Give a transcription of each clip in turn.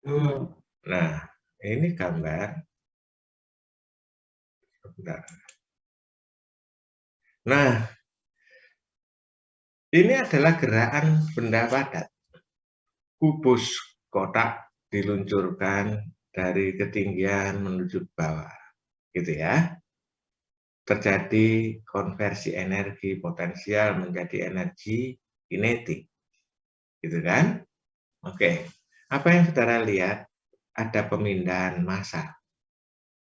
Nah, ini gambar. Bentar. Nah, ini adalah gerakan benda padat. Kubus kotak diluncurkan dari ketinggian menuju bawah, gitu ya. Terjadi konversi energi potensial menjadi energi kinetik, gitu kan? Oke, apa yang saudara lihat? Ada pemindahan massa,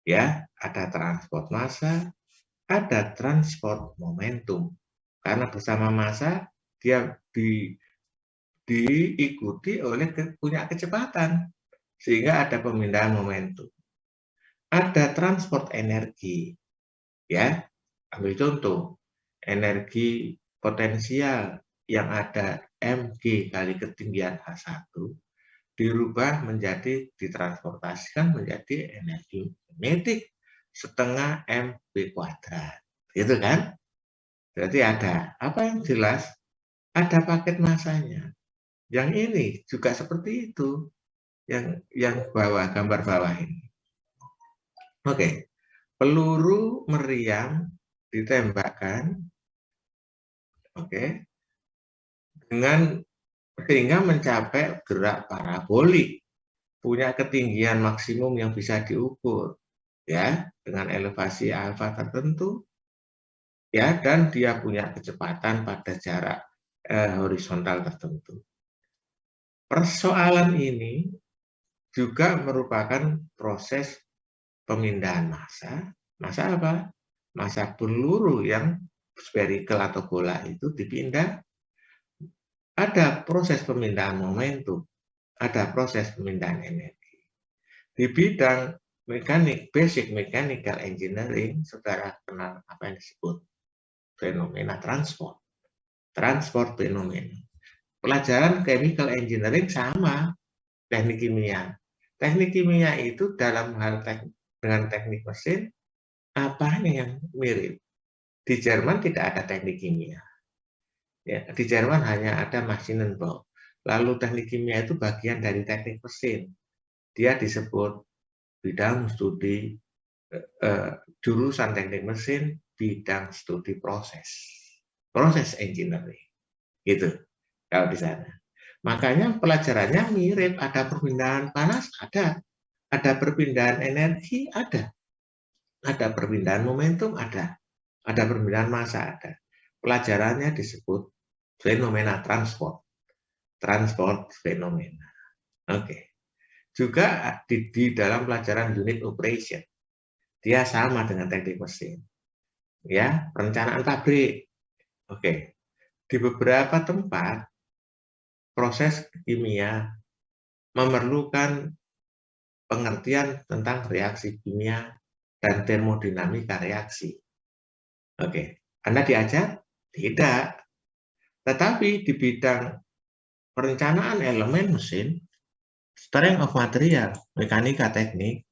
ya, ada transport massa, ada transport momentum. Karena bersama massa dia diikuti oleh punya kecepatan, sehingga ada pemindahan momentum. Ada transport energi, ya. Ambil contoh, energi potensial yang ada mg kali ketinggian H1 dirubah menjadi ditransportasikan menjadi energi kinetik setengah mv kuadrat, gitu kan? Berarti ada apa yang jelas? Ada paket massanya. Yang ini juga seperti itu. Yang bawah, gambar bawah ini. Oke, peluru meriam ditembakkan, oke, dengan sehingga mencapai gerak parabolik, punya ketinggian maksimum yang bisa diukur, ya, dengan elevasi alfa tertentu, ya, dan dia punya kecepatan pada jarak horizontal tertentu. Persoalan ini juga merupakan proses pemindahan massa. Massa apa? Massa peluru yang spherical atau bola itu dipindah. Ada proses pemindahan momentum, ada proses pemindahan energi. Di bidang mekanik, basic mechanical engineering, saudara kenal apa yang disebut fenomena transport. Transport fenomena. Pelajaran chemical engineering sama teknik kimia. Teknik kimia itu dalam hal dengan teknik mesin, apanya yang mirip? Di Jerman tidak ada teknik kimia. Ya, di Jerman hanya ada Maschinenbau. Lalu teknik kimia itu bagian dari teknik mesin. Dia disebut bidang studi jurusan teknik mesin, bidang studi proses engineering. Gitu kalau di sana. Makanya pelajarannya mirip, ada perpindahan panas, ada perpindahan energi, ada perpindahan momentum, ada perpindahan massa, ada. Pelajarannya disebut fenomena transport fenomena. Oke. Juga di dalam pelajaran unit operation, dia sama dengan teknik mesin. Ya, perencanaan pabrik. Oke. Di beberapa tempat proses kimia memerlukan pengertian tentang reaksi kimia dan termodinamika reaksi. Oke, Anda diajar? Tidak. Tetapi di bidang perencanaan elemen mesin, strength of material, mekanika teknik,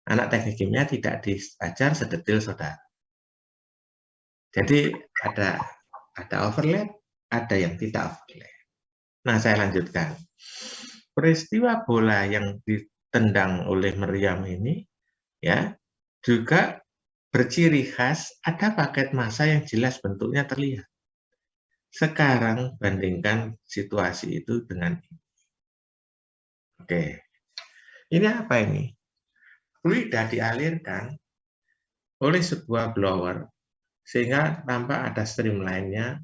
anak teknik kimia tidak diajar sedetil saudara. Jadi ada overlap, ada yang tidak overlap. Nah, saya lanjutkan. Peristiwa bola yang ditendang oleh meriam ini, ya, juga berciri khas ada paket massa yang jelas bentuknya terlihat. Sekarang bandingkan situasi itu dengan ini. Oke, ini apa ini? Fluida dialirkan oleh sebuah blower sehingga tampak ada streamline-nya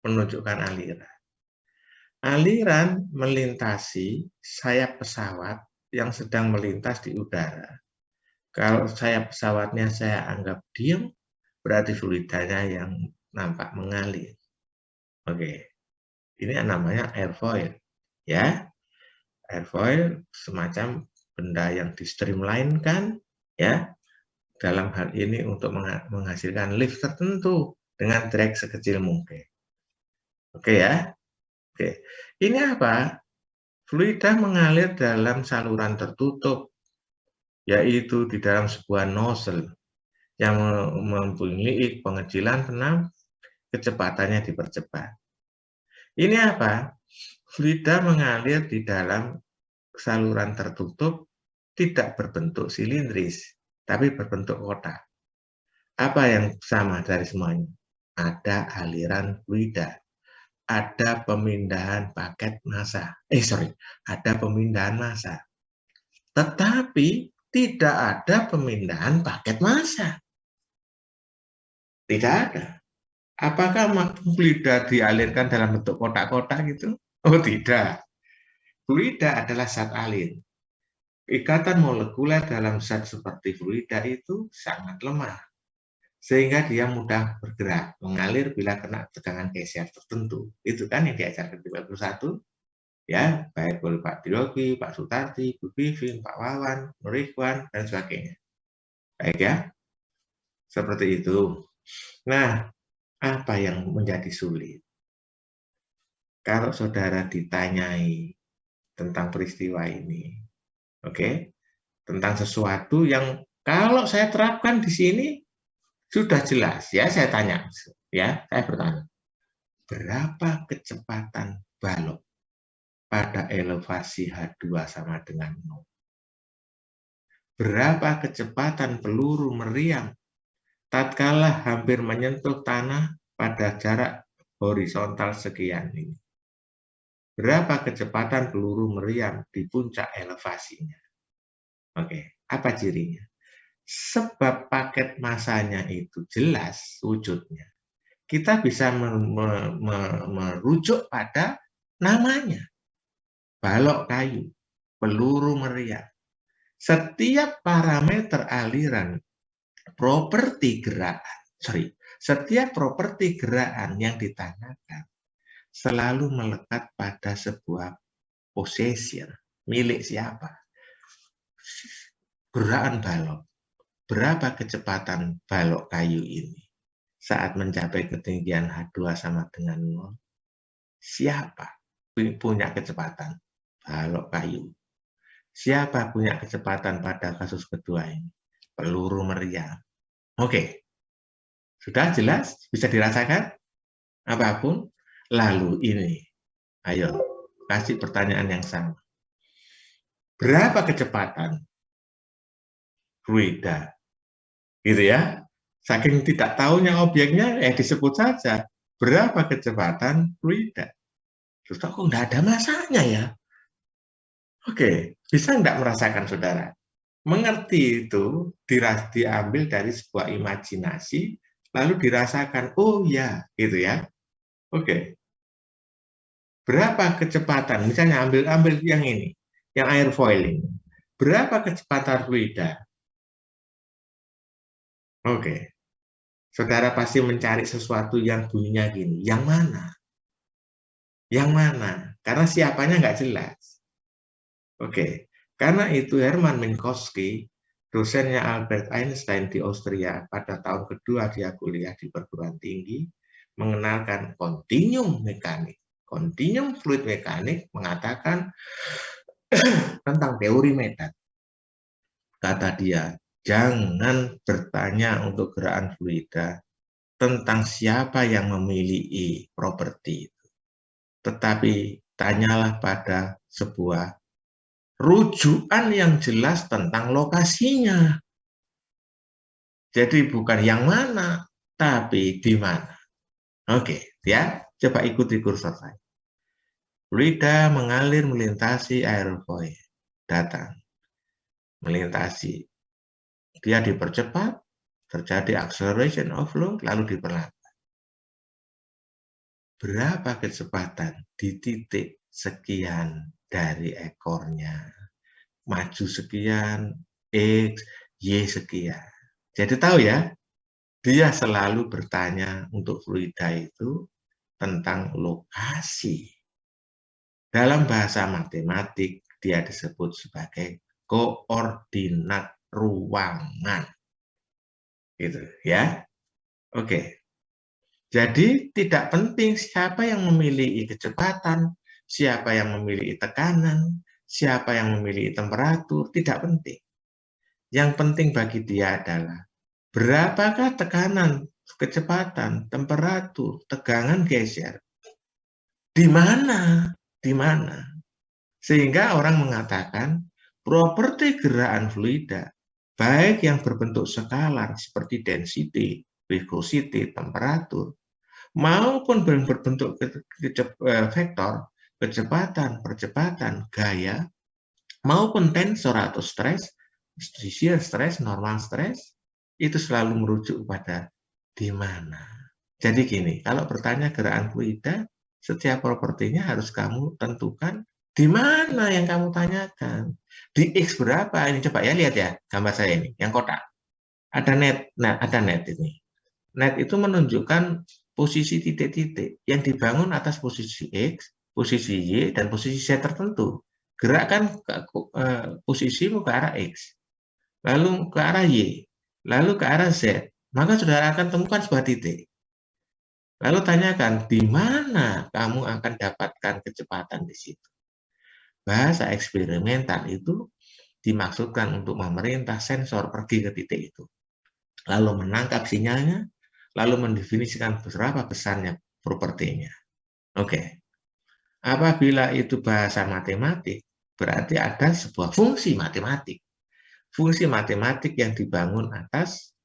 menunjukkan aliran. Aliran melintasi sayap pesawat yang sedang melintas di udara. Kalau sayap pesawatnya saya anggap diam, berarti fluidanya yang nampak mengalir. Oke, ini namanya airfoil, ya. Airfoil semacam benda yang di-streamline-kan, ya, dalam hal ini untuk menghasilkan lift tertentu dengan drag sekecil mungkin. Oke ya. Oke. Ini apa? Fluida mengalir dalam saluran tertutup, yaitu di dalam sebuah nozzle yang mempunyai pengecilan tenang, kecepatannya dipercepat. Ini apa? Fluida mengalir di dalam saluran tertutup tidak berbentuk silindris, tapi berbentuk kotak. Apa yang sama dari semuanya? Ada aliran fluida, ada pemindahan paket massa. Ada pemindahan massa. Tetapi tidak ada pemindahan paket massa. Tidak ada. Apakah fluida dialirkan dalam bentuk kotak-kotak gitu? Oh tidak. Fluida adalah zat alir. Ikatan molekuler dalam zat seperti fluida itu sangat lemah. Sehingga dia mudah bergerak, mengalir bila kena tegangan geser tertentu. Itu kan yang diajarkan di 21. Ya, baik oleh Pak Dilogi, Pak Sutarti, Bu Vivin, Pak Wawan, Nurikwan, dan sebagainya. Baik ya, seperti itu. Nah, apa yang menjadi sulit? Kalau saudara ditanyai tentang peristiwa ini, oke, tentang sesuatu yang kalau saya terapkan di sini sudah jelas, ya saya tanya, ya saya bertanya, berapa kecepatan balok pada elevasi H2 sama dengan 0? Berapa kecepatan peluru meriam tatkala hampir menyentuh tanah pada jarak horizontal sekian ini? Berapa kecepatan peluru meriam di puncak elevasinya? Oke, apa cirinya? Sebab paket massanya itu jelas wujudnya. Kita bisa merujuk pada namanya. Balok kayu, peluru meriam. Setiap parameter aliran, setiap properti gerakan yang ditanyakan selalu melekat pada sebuah possession, milik siapa? Gerakan balok. Berapa kecepatan balok kayu ini saat mencapai ketinggian H2 sama dengan 0? Siapa punya kecepatan? Balok kayu. Siapa punya kecepatan pada kasus kedua ini? Peluru meriam. Oke. Sudah jelas? Bisa dirasakan? Apapun? Lalu ini. Ayo, kasih pertanyaan yang sama. Berapa kecepatan fluida? Gitu ya. Saking tidak tahunya objeknya, disebut saja. Berapa kecepatan fluida? Terus kok nggak ada masanya ya? Oke, bisa nggak merasakan saudara? Mengerti itu diambil dari sebuah imajinasi, lalu dirasakan, oh ya, gitu ya. Oke. Berapa kecepatan, misalnya ambil yang ini, yang airfoiling. Berapa kecepatan fluida? Oke. Saudara pasti mencari sesuatu yang bunyinya gini. Yang mana? Yang mana? Karena siapanya nggak jelas. Oke. Karena itu Hermann Minkowski, dosennya Albert Einstein di Austria, pada tahun kedua dia kuliah di perguruan tinggi, mengenalkan continuum mekanik. Continuum fluid mekanik mengatakan tentang teori medan. Kata dia, jangan bertanya untuk gerakan fluida tentang siapa yang memiliki properti itu. Tetapi tanyalah pada sebuah rujukan yang jelas tentang lokasinya. Jadi bukan yang mana, tapi di mana. Oke, ya, coba ikuti kursor saya. Fluida mengalir melintasi airfoil. Datang. Melintasi. Dia dipercepat, terjadi acceleration of flow, lalu diperlambat. Berapa kecepatan di titik sekian dari ekornya? Maju sekian, X, Y sekian. Jadi tahu ya, dia selalu bertanya untuk fluida itu tentang lokasi. Dalam bahasa matematik, dia disebut sebagai koordinat ruangan. Gitu ya. Oke. Jadi tidak penting siapa yang memiliki kecepatan, siapa yang memiliki tekanan, siapa yang memiliki temperatur, tidak penting. Yang penting bagi dia adalah berapakah tekanan, kecepatan, temperatur, tegangan geser. Di mana? Di mana? Sehingga orang mengatakan properti gerakan fluida, baik yang berbentuk skalar seperti density, viscosity, temperatur, maupun yang berbentuk vektor, kecepatan, percepatan, gaya, maupun tensor atau stres, shear stress, normal stress, itu selalu merujuk pada di mana. Jadi gini, kalau bertanya gerakan fluida, setiap propertinya harus kamu tentukan di mana yang kamu tanyakan. Di X berapa? Ini coba ya, lihat ya gambar saya ini, yang kotak. Ada net, nah ada net ini. Net itu menunjukkan posisi titik-titik yang dibangun atas posisi X, posisi Y, dan posisi Z tertentu. Gerakkan posisimu ke arah X, lalu ke arah Y, lalu ke arah Z. Maka saudara akan temukan sebuah titik. Lalu tanyakan, di mana kamu akan dapatkan kecepatan di situ. Bahasa eksperimental itu dimaksudkan untuk memerintah sensor pergi ke titik itu. Lalu menangkap sinyalnya, lalu mendefinisikan berapa besarnya propertinya. Oke. Apabila itu bahasa matematik, berarti ada sebuah fungsi matematik. Fungsi matematik yang dibangun atas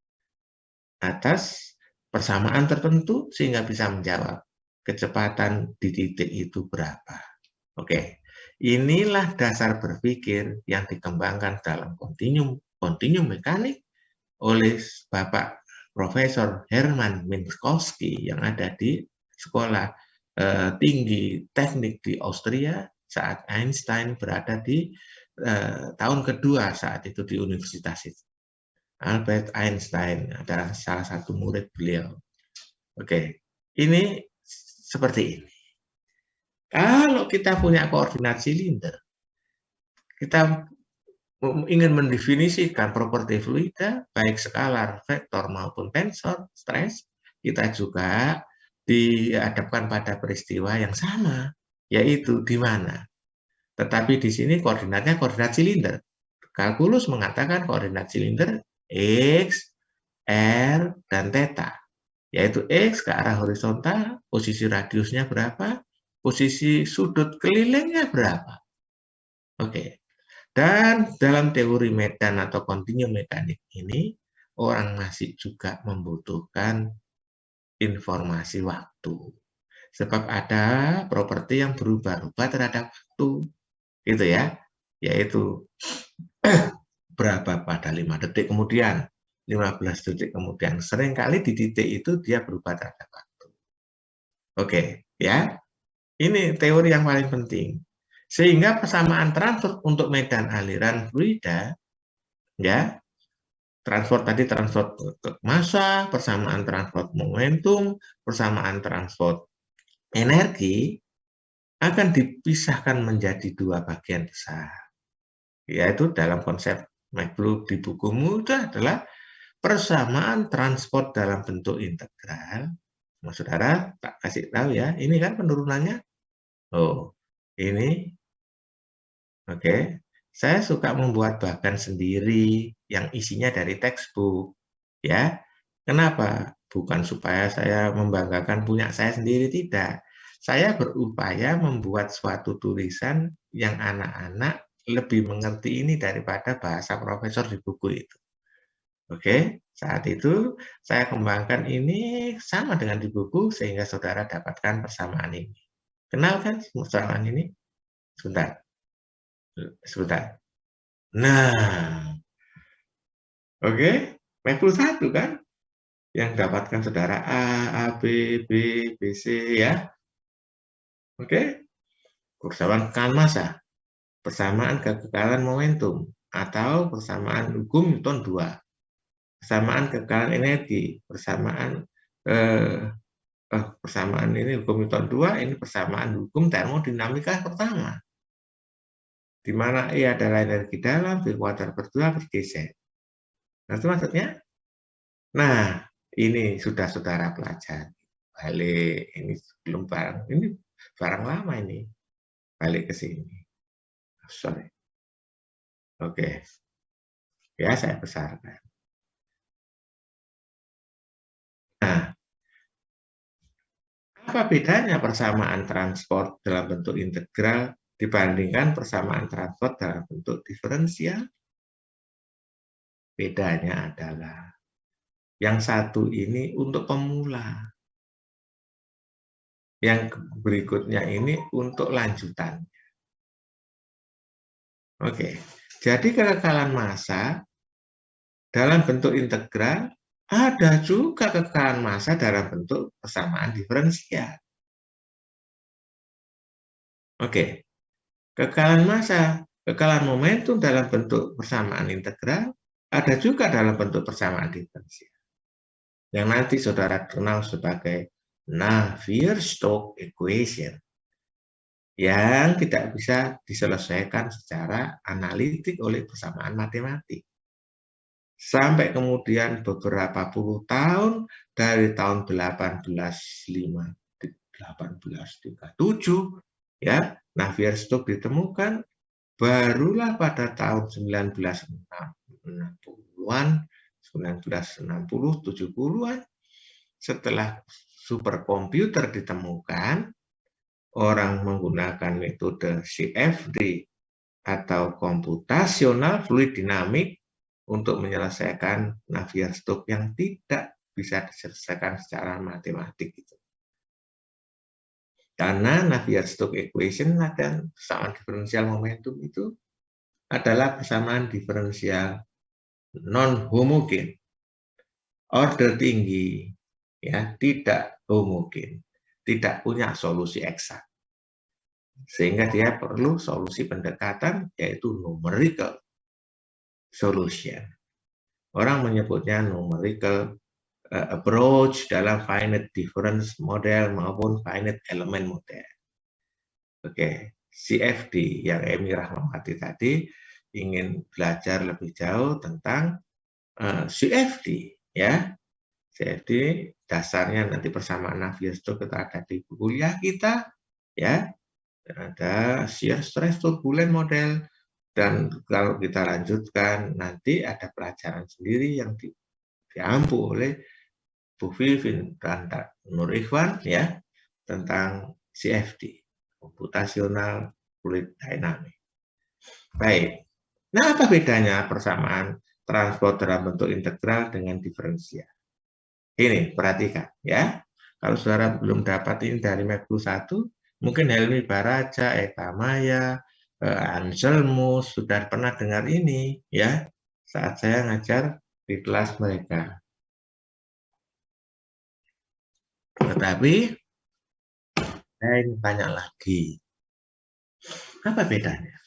persamaan tertentu sehingga bisa menjawab kecepatan di titik itu berapa. Oke, inilah dasar berpikir yang dikembangkan dalam kontinium mekanik oleh Bapak Profesor Hermann Minkowski yang ada di Sekolah Tinggi Teknik di Austria saat Einstein berada di tahun kedua saat itu di universitas itu. Albert Einstein adalah salah satu murid beliau. Oke, ini seperti ini. Kalau kita punya koordinat silinder, kita ingin mendefinisikan properti fluida, baik skalar, vektor, maupun tensor, stres, kita juga dihadapkan pada peristiwa yang sama, yaitu di mana. Tetapi di sini koordinatnya koordinat silinder. Kalkulus mengatakan koordinat silinder X, R, dan theta, yaitu X ke arah horizontal, posisi radiusnya berapa, posisi sudut kelilingnya berapa. Oke. Dan dalam teori medan atau kontinu mekanik ini, orang masih juga membutuhkan informasi waktu. Sebab ada properti yang berubah-ubah terhadap waktu, gitu ya, yaitu berapa pada 5 detik kemudian, 15 detik kemudian. Seringkali di titik itu dia berubah terhadap waktu. Oke, ya. Ini teori yang paling penting. Sehingga persamaan transfer untuk medan aliran fluida, ya, transport tadi transport massa, persamaan transport momentum, persamaan transport energi akan dipisahkan menjadi dua bagian besar. Yaitu dalam konsep McClure di bukumu itu adalah persamaan transport dalam bentuk integral. Nah, saudara tak kasih tahu ya, ini kan penurunannya. Oh, ini oke. Saya suka membuat bagan sendiri yang isinya dari textbook, ya. Kenapa? Bukan supaya saya membanggakan punya saya sendiri, tidak. Saya berupaya membuat suatu tulisan yang anak-anak lebih mengerti ini daripada bahasa profesor di buku itu. Oke, saat itu saya kembangkan ini sama dengan di buku sehingga saudara dapatkan persamaan ini. Kenal kan persamaan ini? Sebentar. Sebentar. Nah, oke, 41 kan? Yang dapatkan saudara A, AB, B, BC ya. Oke, persamaan kekalahan massa, persamaan kekekalan momentum, atau persamaan hukum Newton 2. Persamaan kekekalan energi, persamaan ini hukum Newton 2, ini persamaan hukum termodinamika pertama. Di mana E adalah energi dalam, V kuadrat per 2 per GZ. Nah, itu maksudnya? Nah, ini sudah saudara pelajari. Balik, ini belum barang, ini barang lama ini. Balik ke sini. Sorry. Oke. Ya, saya besarkan. Nah, apa bedanya persamaan transport dalam bentuk integral dibandingkan persamaan transport dalam bentuk diferensial. Bedanya adalah yang satu ini untuk pemula, yang berikutnya ini untuk lanjutan. Oke, jadi kekekalan massa dalam bentuk integral, ada juga kekekalan massa dalam bentuk persamaan diferensial. Oke, kekekalan massa, kekekalan momentum dalam bentuk persamaan integral, ada juga dalam bentuk persamaan diferensial. Yang nanti saudara kenal sebagai Navier-Stokes equation, yang tidak bisa diselesaikan secara analitik oleh persamaan matematik. Sampai kemudian beberapa puluh tahun, dari tahun 1837, ya, Navier-Stokes ditemukan, barulah pada tahun 1960-an, 1960, 70-an, setelah superkomputer ditemukan, orang menggunakan metode CFD atau computational fluid dynamics untuk menyelesaikan Navier-Stokes yang tidak bisa diselesaikan secara matematik. Karena Navier-Stokes equation dan persamaan diferensial momentum itu adalah persamaan diferensial non-homogen, order tinggi, ya, tidak homogen, tidak punya solusi eksak. Sehingga dia perlu solusi pendekatan, yaitu numerical solution. Orang menyebutnya numerical approach dalam finite difference model maupun finite element model. Oke, CFD yang Emi Rahmawati tadi ingin belajar lebih jauh tentang CFD, ya. CFD dasarnya nanti persamaan Navier-Stokes kita ada di kuliah kita, ya. Ada shear stress turbulent model, dan kalau kita lanjutkan nanti ada pelajaran sendiri yang diampu oleh Bu Vivin dan Nur Ikhwan, ya, tentang CFD, computational fluid dynamics. Baik. Nah, apa bedanya persamaan transport dalam bentuk integral dengan diferensial? Ini perhatikan, ya. Kalau saudara belum dapat ini dari Mapku 1, mungkin Helmi Baraja, Eka Maya, Anselmus sudah pernah dengar ini, ya, saat saya ngajar di kelas mereka. Tetapi saya ingin tanya lagi, apa bedanya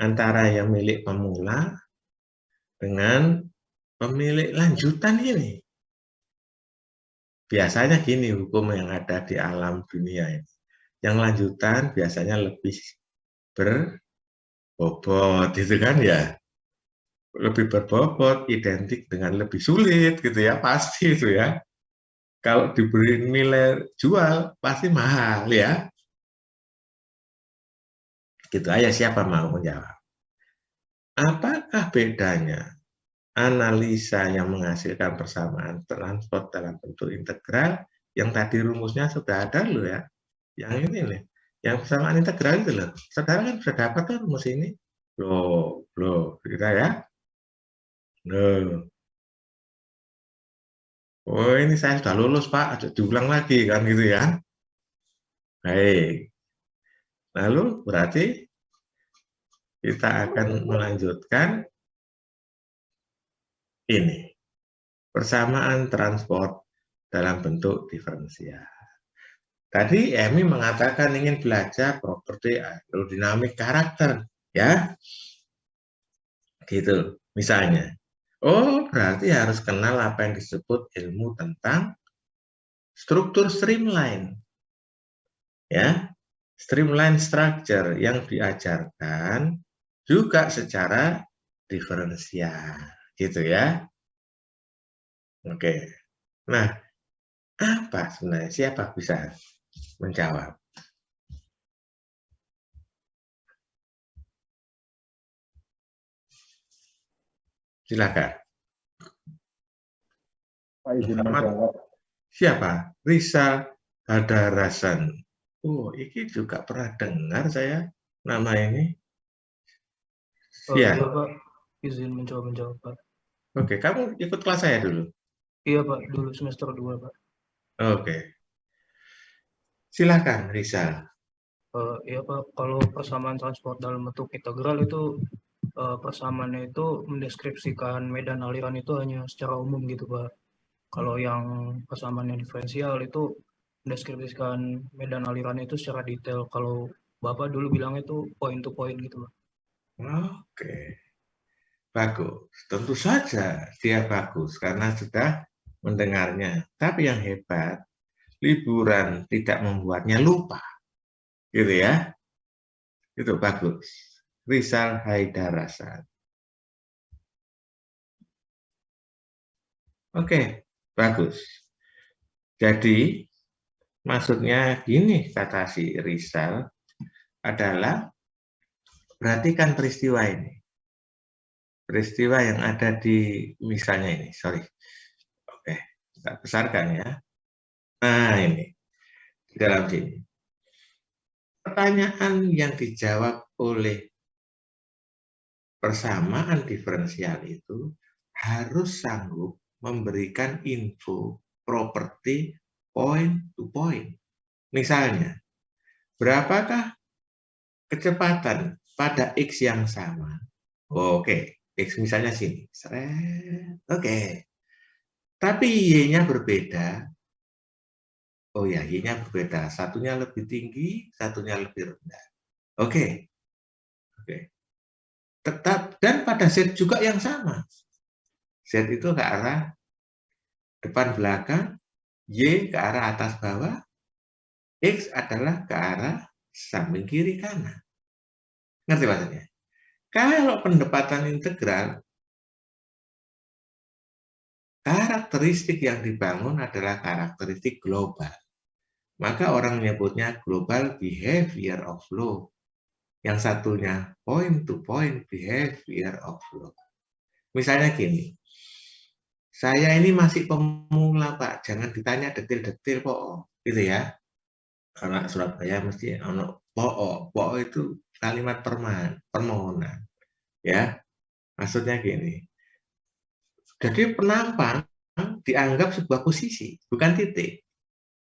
antara yang milik pemula dengan pemilik lanjutan ini? Biasanya gini hukum yang ada di alam dunia ini. Yang lanjutan biasanya lebih berbobot, gitu kan ya. Lebih berbobot identik dengan lebih sulit, gitu ya, pasti itu ya. Kalau diberi nilai jual pasti mahal, ya. Gitu aja, siapa mau menjawab. Apakah bedanya analisa yang menghasilkan persamaan transport dalam bentuk integral, yang tadi rumusnya sudah ada loh ya, yang ini nih, yang persamaan integral itu loh, saudara kan sudah dapat kan rumus ini, loh, kita ya, loh, oh ini saya sudah lulus Pak, diulang lagi kan gitu ya, baik, lalu berarti kita akan melanjutkan ini, persamaan transport dalam bentuk diferensial. Tadi Emi mengatakan ingin belajar properti aerodinamik karakter, ya, gitu. Misalnya, oh berarti harus kenal apa yang disebut ilmu tentang struktur streamline, ya, streamline structure yang diajarkan juga secara diferensial, gitu ya. Oke, nah apa sebenarnya? Siapa bisa menjawab? Silakan. Pak izin menjawab. Siapa? Risa Hadarasan. Oh, ini juga pernah dengar saya nama ini. Iya Ya, Pak, izin menjawab Pak. oke. Kamu ikut kelas saya dulu. Iya Pak, dulu semester 2 Pak. Oke, silakan Rizal. Iya Pak, kalau persamaan transport dalam bentuk integral itu persamaannya itu mendeskripsikan medan aliran itu hanya secara umum gitu Pak. Kalau yang persamaan yang diferensial itu mendeskripsikan medan aliran itu secara detail. Kalau Bapak dulu bilang itu point to point gitu Pak. Oke, bagus. Tentu saja dia bagus karena sudah mendengarnya. Tapi yang hebat, liburan tidak membuatnya lupa. Gitu ya. Itu bagus. Rizal Haidarasad. Oke, bagus. Jadi, maksudnya gini kata si Rizal adalah perhatikan peristiwa ini. Peristiwa yang ada di misalnya ini, sorry. Oke, kita besarkan ya. Nah, ini di dalam sini. Pertanyaan yang dijawab oleh persamaan diferensial itu harus sanggup memberikan info properti point to point. Misalnya, berapakah kecepatan pada X yang sama? Oke, X misalnya sini. Oke. Tapi Y-nya berbeda. Oh ya, Y-nya berbeda. Satunya lebih tinggi, satunya lebih rendah. Oke. Oke. Tetap dan pada Z juga yang sama. Z itu ke arah depan belakang, Y ke arah atas bawah, X adalah ke arah samping kiri kanan. Ngerti maksudnya? Kalau pendekatan integral, karakteristik yang dibangun adalah karakteristik global. Maka orang menyebutnya global behavior of flow. Yang satunya point to point behavior of flow. Misalnya gini, saya ini masih pemula Pak, jangan ditanya detail-detail Pak, gitu ya. Anak Surabaya mesti ono po itu kalimat permohonan, ya. Maksudnya gini. Jadi penampang dianggap sebuah posisi, bukan titik.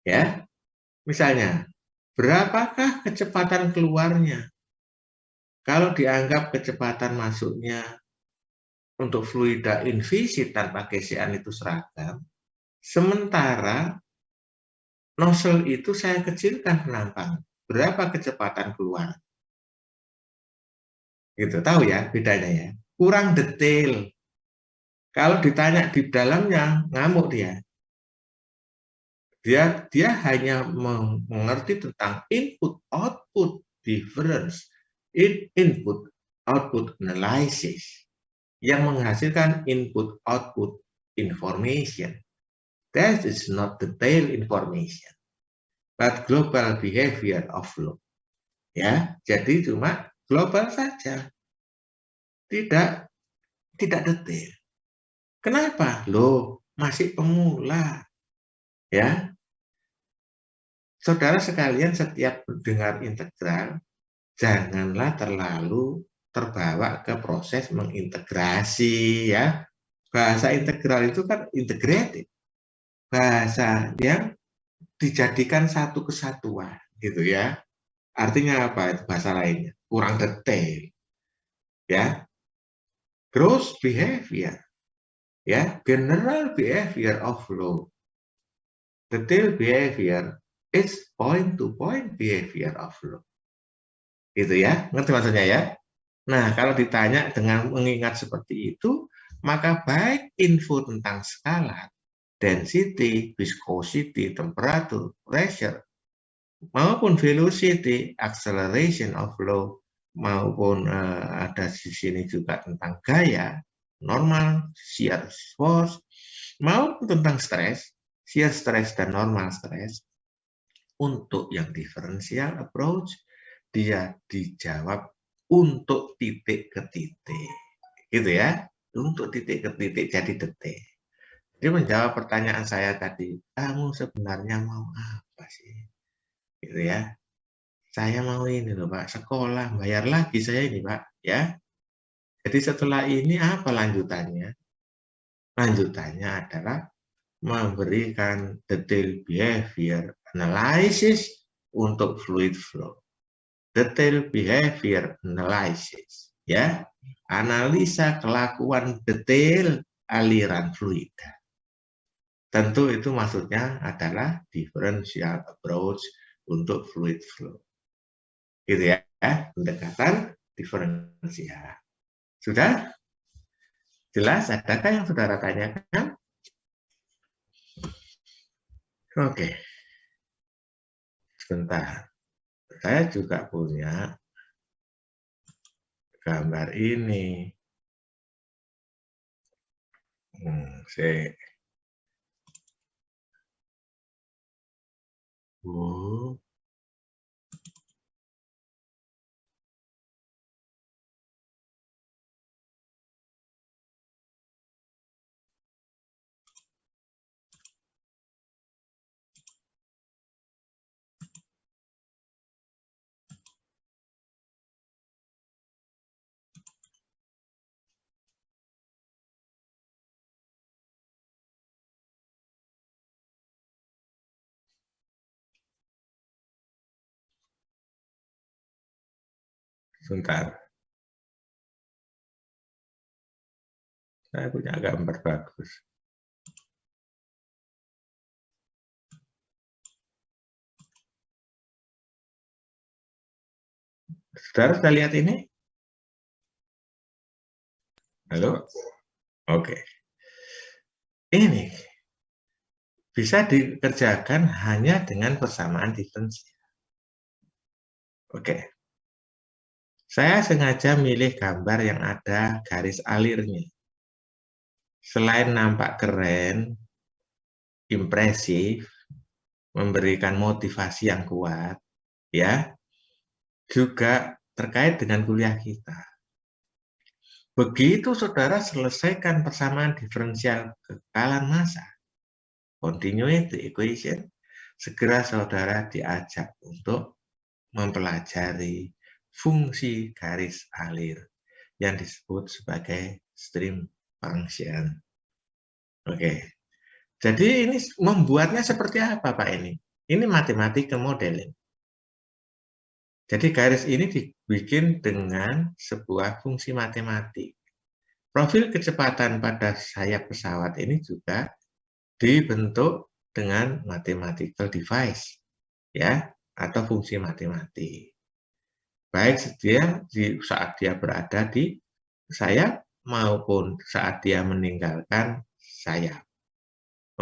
Ya, misalnya, berapakah kecepatan keluarnya? Kalau dianggap kecepatan masuknya untuk fluida invisit tanpa gesekan itu seragam, sementara nozzle itu saya kecilkan penampang. Berapa kecepatan keluar? Gitu, tahu ya bedanya ya? Kurang detail. Kalau ditanya di dalamnya, ngamuk dia. Dia hanya mengerti tentang input-output difference, input-output analysis, yang menghasilkan input-output information. That is not detailed information, but global behavior of flow. Ya, jadi cuma global saja, tidak detail. Kenapa? Loh, masih pemula. Ya, saudara sekalian, setiap mendengar integral, janganlah terlalu terbawa ke proses mengintegrasi ya. Bahasa integral itu kan integrated. Bahasa yang dijadikan satu kesatuan gitu ya. Artinya apa itu bahasa lainnya? Kurang detail. Ya. Gross behavior. Ya, general behavior of flow. Detail behavior is point to point behavior of flow. Gitu ya. Ngerti maksudnya ya? Nah, kalau ditanya dengan mengingat seperti itu, maka baik info tentang skala, density, viscosity, temperatur, pressure, maupun velocity, acceleration of flow, maupun ada di sini juga tentang gaya, normal, shear force, maupun tentang stres, shear stress dan normal stress. Untuk yang differential approach, dia dijawab untuk titik ke titik. Gitu ya, untuk titik ke titik jadi detik. Dia menjawab pertanyaan saya tadi, kamu sebenarnya mau apa sih? gitu ya. Saya mau ini loh Pak, sekolah, bayar lagi saya ini Pak, ya. Jadi setelah ini apa lanjutannya? Lanjutannya adalah memberikan detail behavior analysis untuk fluid flow. Detail behavior analysis, ya. Analisa kelakuan detail aliran fluid. Tentu itu maksudnya adalah differential approach untuk fluid flow. Gitu ya, pendekatan diferensial. Sudah? Jelas? Adakah yang saudara tanyakan? Oke. Sebentar. Saya juga punya gambar ini. Saya sebentar. Saya punya gambar bagus. Saudara sudah lihat ini? Halo? Oke. Ini bisa dikerjakan hanya dengan persamaan diferensial. Oke. Saya sengaja milih gambar yang ada garis alirnya. Selain nampak keren, impresif, memberikan motivasi yang kuat, ya, juga terkait dengan kuliah kita. Begitu saudara selesaikan persamaan diferensial kekekalan massa, continuity equation, segera saudara diajak untuk mempelajari fungsi garis alir yang disebut sebagai stream function. Oke. Jadi ini membuatnya seperti apa Pak ini? Ini matematika modeling. Jadi garis ini dibikin dengan sebuah fungsi matematik. Profil kecepatan pada sayap pesawat ini juga dibentuk dengan mathematical device, ya, atau fungsi matematik. Baik saat dia berada di sayap maupun saat dia meninggalkan sayap.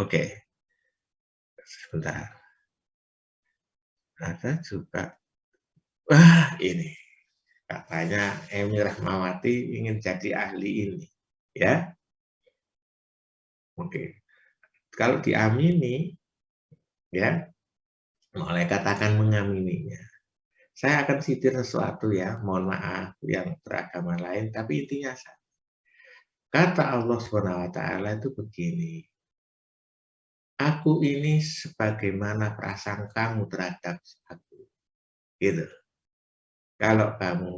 Oke, sebentar. Ada juga, wah ini katanya Emi Rahmawati ingin jadi ahli ini, ya. Oke, kalau diamini, ya, malaikat akan mengamininya. Saya akan sitir sesuatu ya, mohon maaf yang beragama lain, tapi intinya sama. Kata Allah SWT itu begini, aku ini sebagaimana prasangkamu terhadap aku. Gitu. Kalau kamu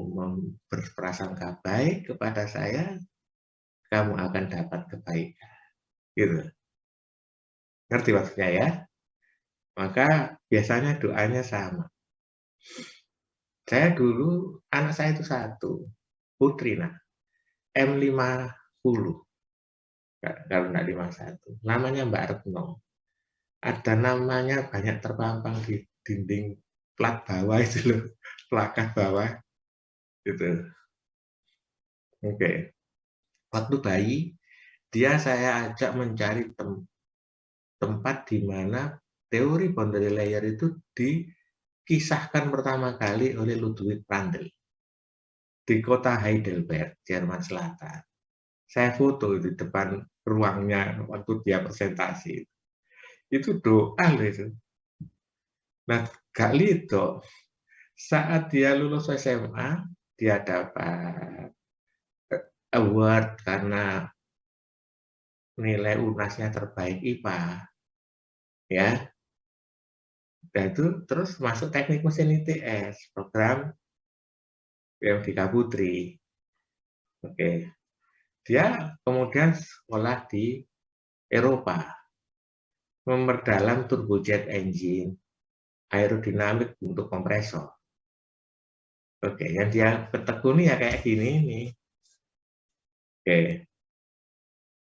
berprasangka baik kepada saya, kamu akan dapat kebaikan. Gitu. Ngerti maksudnya ya? Maka biasanya doanya sama. Saya dulu, anak saya itu satu, putri, nah, M50, kalau nggak 51, namanya Mbak Retno. Ada namanya banyak terpampang di dinding plat bawah itu loh, plakat bawah, gitu. Oke. Waktu bayi, dia saya ajak mencari tempat di mana teori boundary layer itu dikisahkan pertama kali oleh Ludwig Prandtl di kota Heidelberg, Jerman Selatan. Saya foto di depan ruangnya waktu dia presentasi. Itu doa loh itu. Nah, Kak Lito, saat dia lulus SMA, dia dapat award karena nilai UNAS-nya terbaik IPA. Ya. Nah, itu terus masuk teknik mesin ITS, program PMDK Putri. Oke. Dia kemudian sekolah di Eropa, memperdalam turbojet engine, aerodinamik untuk kompresor. Oke, yang dia tekuni ya kayak gini nih. Oke.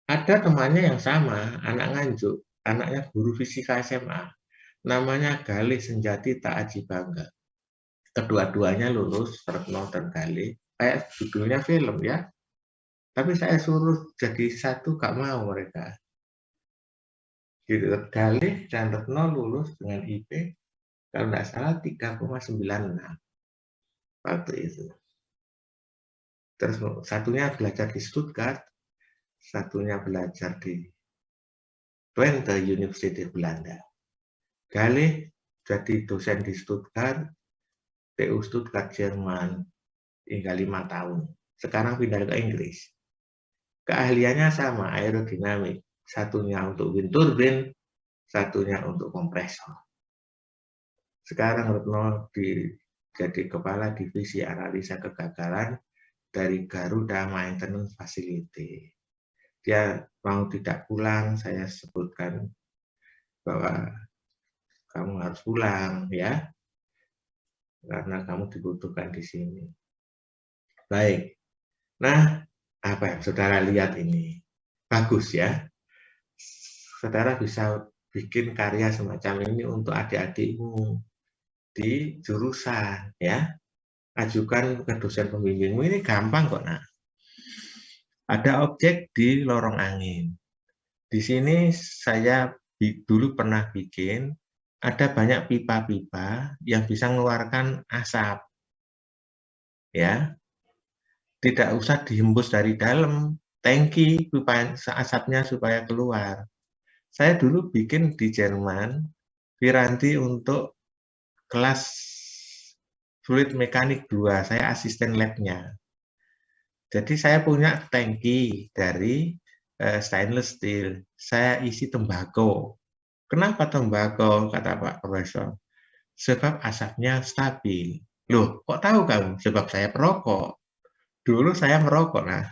Ada temannya yang sama, anak Nganjuk, anaknya guru fisika SMA, namanya Galih Senjati Ta'aji Bangga. Kedua-duanya lulus, Retno dan Galih, kayak judulnya film ya. Tapi saya suruh jadi satu, gak mau mereka. Gitu. Galih dan Retno lulus dengan IP, kalau tidak salah 3,96 waktu itu. Terus satunya belajar di Stuttgart, satunya belajar di Twente University Belanda. Galih jadi dosen di Stuttgart, TU Stuttgart Jerman, hingga 5 tahun. Sekarang pindah ke Inggris. Keahliannya sama, aerodinamik. Satunya untuk wind turbine, satunya untuk kompresor. Sekarang Retno jadi kepala divisi analisa kegagalan dari Garuda Maintenance Facility. Dia mau tidak pulang, saya sebutkan bahwa kamu harus pulang ya, karena kamu dibutuhkan di sini. Baik. Nah, apa yang saudara lihat ini? Bagus ya. Saudara bisa bikin karya semacam ini untuk adik-adikmu di jurusan ya. Ajukan ke dosen pembimbingmu, ini gampang kok, Nak. Ada objek di lorong angin. Di sini saya dulu pernah bikin, ada banyak pipa-pipa yang bisa mengeluarkan asap. Ya. Tidak usah dihembus dari dalam, tangki pipa asapnya supaya keluar. Saya dulu bikin di Jerman, piranti untuk kelas fluid mekanik 2, saya asisten labnya. Jadi saya punya tangki dari stainless steel, saya isi tembakau. Kenapa tembakau, kata Pak Profesor? Sebab asapnya stabil. Loh, kok tahu kamu? Sebab saya perokok. Dulu saya merokok, nah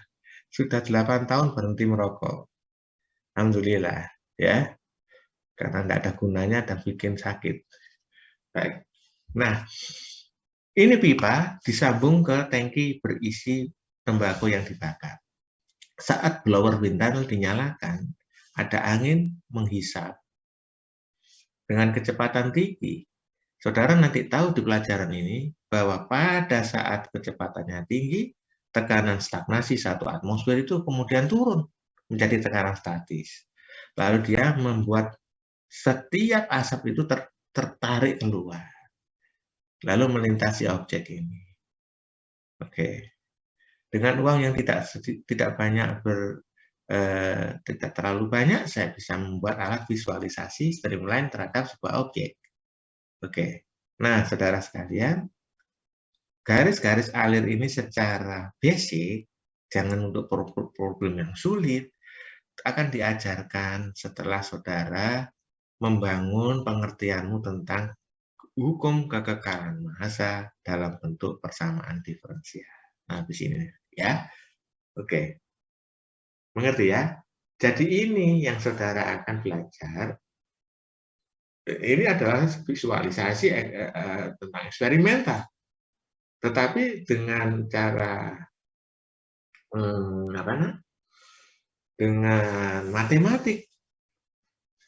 sudah 8 tahun berhenti merokok. Alhamdulillah, ya. Karena tidak ada gunanya dan bikin sakit. Baik. Nah, ini pipa disambung ke tangki berisi tembakau yang dibakar. Saat blower wind tunnel dinyalakan, ada angin menghisap dengan kecepatan tinggi. Saudara nanti tahu di pelajaran ini bahwa pada saat kecepatannya tinggi, tekanan stagnasi satu atmosfer itu kemudian turun menjadi tekanan statis. Lalu dia membuat setiap asap itu tertarik keluar, lalu melintasi objek ini. Oke, dengan uang yang tidak banyak tidak terlalu banyak, saya bisa membuat alat visualisasi streamline terhadap sebuah objek. Oke, nah saudara sekalian, garis-garis alir ini secara basic, jangan untuk problem yang sulit, akan diajarkan setelah saudara membangun pengertianmu tentang hukum kekekalan massa dalam bentuk persamaan diferensial. Nah, di sini ya. Oke. Mengerti ya? Jadi ini yang saudara akan belajar. Ini adalah visualisasi tentang eksperimental. Tetapi dengan cara dengan matematik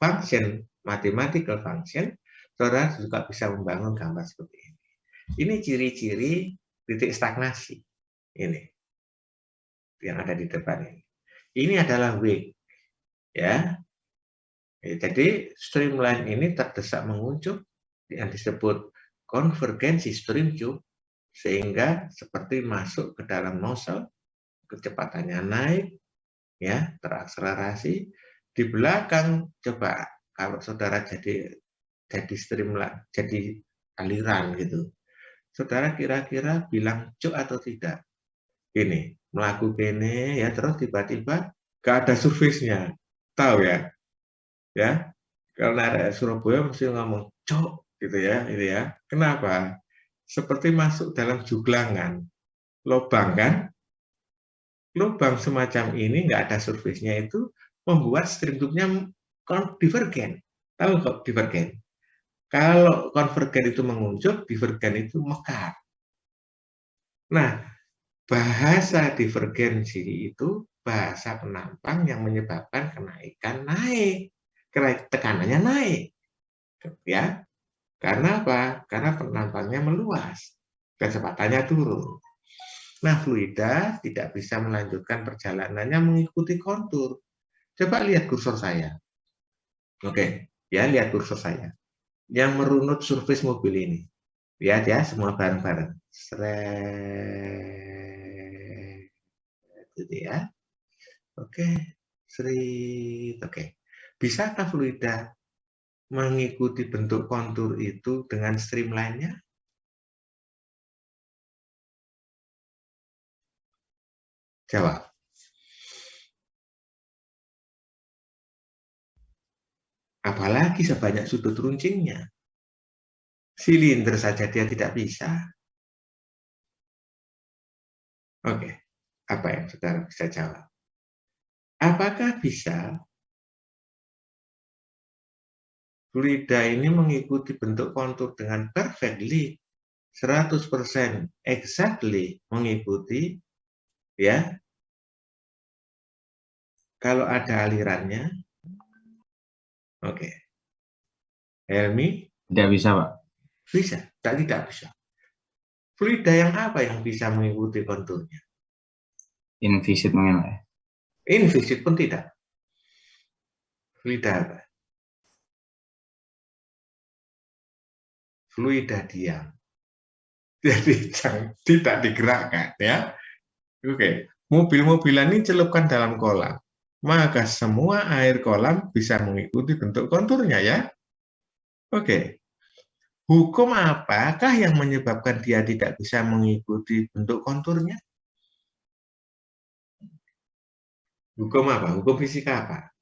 function, mathematical function, saudara juga bisa membangun gambar seperti ini. Ini ciri-ciri titik stagnasi. Ini yang ada di depan ini. Ini adalah wake, ya. Jadi streamline ini terdesak menguncup yang disebut konvergensi stream tube, sehingga seperti masuk ke dalam nozzle, kecepatannya naik, ya, terakselerasi. Di belakang coba kalau saudara jadi streamline, jadi aliran gitu. Saudara kira-kira bilang cuk atau tidak? Ini melakukan ini ya, terus tiba-tiba gak ada surface-nya, tahu ya? Ya, kalau ada Surabaya mesti ngomong cok gitu ya, ini ya. Kenapa? Seperti masuk dalam juglangan, lubang kan? Lubang semacam ini nggak ada surface-nya itu membuat stream tube-nya divergen. Tahu kok divergen? Kalau konvergen itu menguncup, divergen itu mekar. Nah, bahasa divergensi itu bahasa penampang yang menyebabkan kenaikan naik. Tekanannya naik. Ya, karena apa? Karena penampangnya meluas. Kecepatannya turun. Nah, fluida tidak bisa melanjutkan perjalanannya mengikuti kontur. Coba lihat kursor saya. Oke, ya lihat kursor saya. Yang merunut surface mobil ini. Lihat ya, semua bareng-bareng. Seret. Gitu ya. Oke, seret. Oke. Bisakah fluida mengikuti bentuk kontur itu dengan streamline-nya? Jawab. Apalagi sebanyak sudut runcingnya. Silinder saja dia tidak bisa. Oke, apa yang saudara bisa jawab? Apakah bisa fluida ini mengikuti bentuk kontur dengan perfectly, 100% exactly mengikuti, ya, kalau ada alirannya? Oke. Helmi? Tidak bisa, Pak. Bisa, tidak bisa. Fluida yang apa yang bisa mengikuti konturnya? Invisit mungkin, Pak. Invisit pun tidak. Fluida apa? Fluida diam. Jadi tidak digerakkan, ya. Oke. Mobil-mobilan ini celupkan dalam kolam. Maka semua air kolam bisa mengikuti bentuk konturnya, ya. Oke. Hukum apakah yang menyebabkan dia tidak bisa mengikuti bentuk konturnya? Hukum apa? Hukum fisika apa?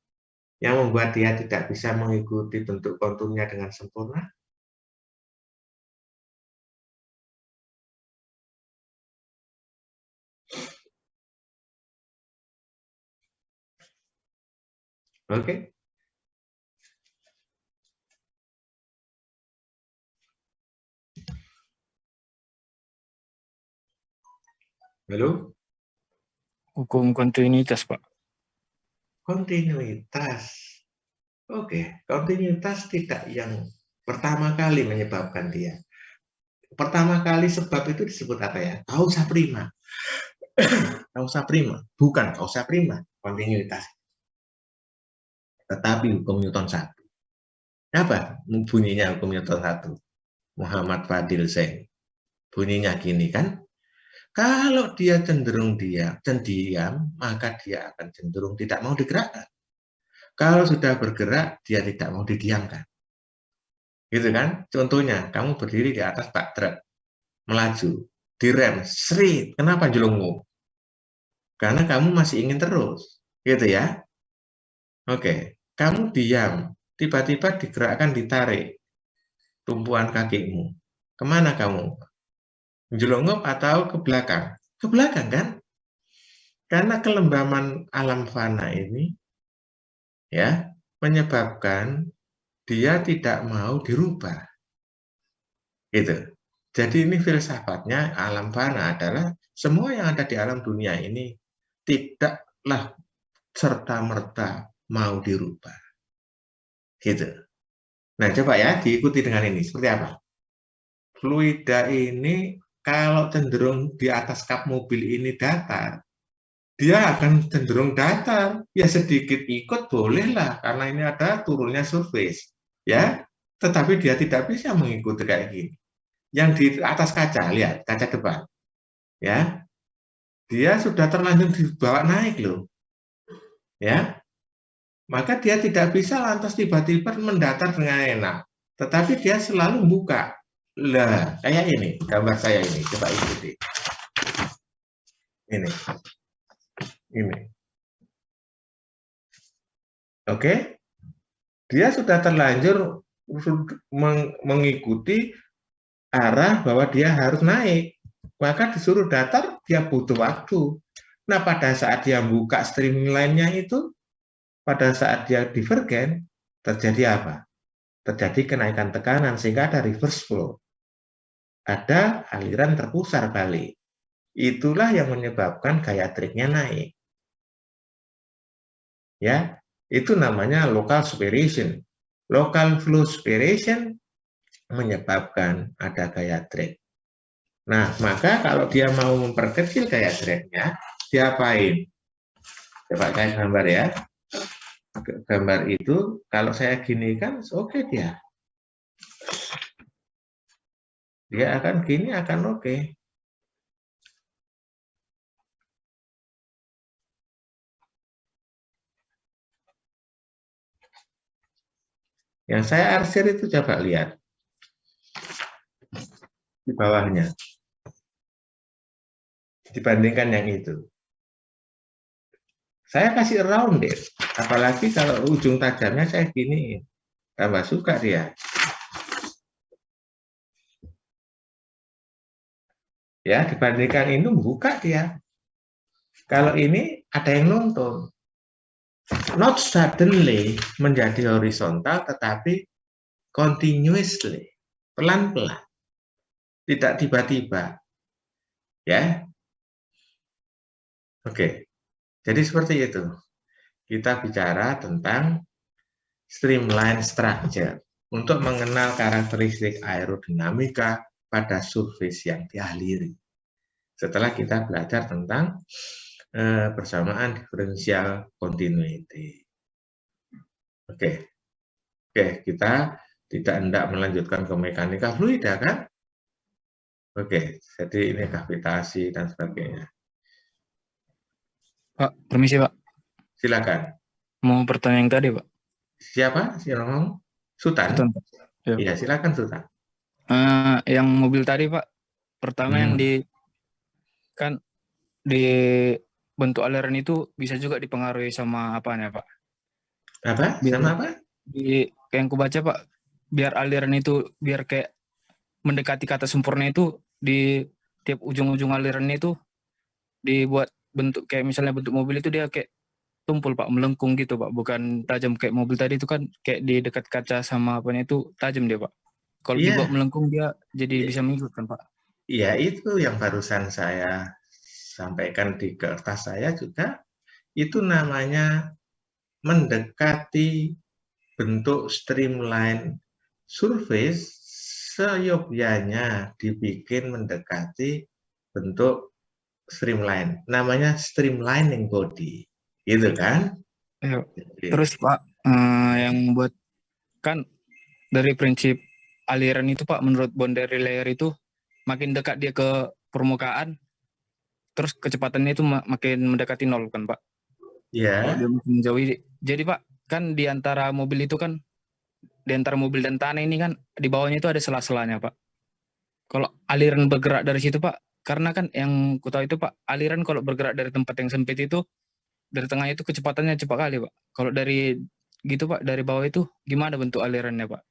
Yang membuat dia tidak bisa mengikuti bentuk konturnya dengan sempurna? Oke. Halo? Hukum kontinuitas, Pak. Kontinuitas. Oke, kontinuitas tidak yang pertama kali menyebabkan dia. Pertama kali sebab itu disebut apa ya? Causa prima. Causa prima. Bukan causa prima, kontinuitas. Tetapi hukum Newton 1. Apa bunyinya hukum Newton 1? Muhammad Fadil Zain. Bunyinya gini kan? Kalau dia cenderung diam, maka dia akan cenderung tidak mau digerakkan. Kalau sudah bergerak, dia tidak mau didiamkan. Gitu kan? Contohnya, kamu berdiri di atas bak truk, melaju, direm, srit. Kenapa jelungu? Karena kamu masih ingin terus. Gitu ya? Oke, kamu diam, tiba-tiba digerakkan, ditarik tumpuan kakimu. Kemana kamu? Jelungup atau ke belakang? Ke belakang kan? Karena kelembaman alam fana ini ya menyebabkan dia tidak mau dirubah. Gitu. Jadi ini filsafatnya alam fana adalah semua yang ada di alam dunia ini tidaklah serta-merta mau dirubah. Gitu. Nah, coba ya diikuti dengan ini. Seperti apa? Fluida ini kalau cenderung di atas kap mobil ini datar, dia akan cenderung datar. Ya sedikit ikut bolehlah karena ini ada turunnya surface, ya. Tetapi dia tidak bisa mengikuti kayak gini. Yang di atas kaca, lihat kaca depan, ya. Dia sudah terlanjur dibawa naik loh, ya. Maka dia tidak bisa lantas tiba-tiba mendatar dengan enak. Tetapi dia selalu buka. Lah, kayak ini, gambar saya ini, coba ikuti. Ini. Oke? Dia sudah terlanjur mengikuti arah bahwa dia harus naik. Maka disuruh datar, dia butuh waktu. Nah, pada saat dia buka streamline-nya itu, pada saat dia divergen, terjadi apa? Terjadi kenaikan tekanan, sehingga ada reverse flow. Ada aliran terpusar balik. Itulah yang menyebabkan gaya triknya naik. Ya, itu namanya local spiration. Local flow spiration menyebabkan ada gaya trik. Nah, maka kalau dia mau memperkecil gaya treknya, diapain? Coba saya gambar ya. Gambar itu, kalau saya gini kan, oke dia. Dia akan gini, akan oke. Yang saya arsir itu coba lihat. Di bawahnya. Dibandingkan yang itu. Saya kasih rounded, apalagi kalau ujung tajamnya saya gini, tambah suka dia. Ya, dibandingkan ini buka dia. Kalau ini ada yang nonton. Not suddenly menjadi horizontal, tetapi continuously, pelan-pelan. Tidak tiba-tiba. Ya. Oke. Jadi seperti itu. Kita bicara tentang streamline structure untuk mengenal karakteristik aerodinamika pada surface yang dialiri. Setelah kita belajar tentang persamaan differential continuity. Oke, kita tidak hendak melanjutkan ke mekanika fluida kan? Oke, jadi ini gravitasi dan sebagainya. Pak, permisi Pak. Silakan. Mau pertanyaan yang tadi Pak. Siapa? Siapa ngomong? Sultan? Sultan, Pak. Ya. Iya, silakan Sultan. Yang mobil tadi Pak, pertama yang kan di bentuk aliran itu bisa juga dipengaruhi sama apanya Pak? Apa? Sama apa? Kayak yang kubaca Pak, biar aliran itu biar kayak mendekati kata sempurna itu di tiap ujung-ujung aliran itu dibuat bentuk kayak misalnya bentuk mobil itu dia kayak tumpul Pak, melengkung gitu Pak, bukan tajam kayak mobil tadi itu kan kayak di dekat kaca sama apanya itu tajam dia Pak. Kalau dibuat melengkung dia jadi bisa mengikut kan Pak? Iya, itu yang barusan saya sampaikan di kertas saya juga. Itu namanya mendekati bentuk streamline surface, seyogyanya dibikin mendekati bentuk streamline. Namanya streamlining body. Gitu kan? Ya. Terus Pak, yang buat kan dari prinsip aliran itu Pak, menurut boundary layer itu makin dekat dia ke permukaan, terus kecepatannya itu makin mendekati nol kan Pak? Iya. Kalau dia makin menjauhi, jadi Pak kan di antara mobil itu kan, di antara mobil dan tanah ini kan di bawahnya itu ada sela-selanya Pak. Kalau aliran bergerak dari situ Pak, karena kan yang ku tahu itu Pak, aliran kalau bergerak dari tempat yang sempit itu, dari tengah itu kecepatannya cepat kali Pak. Kalau dari gitu Pak, dari bawah itu gimana bentuk alirannya Pak?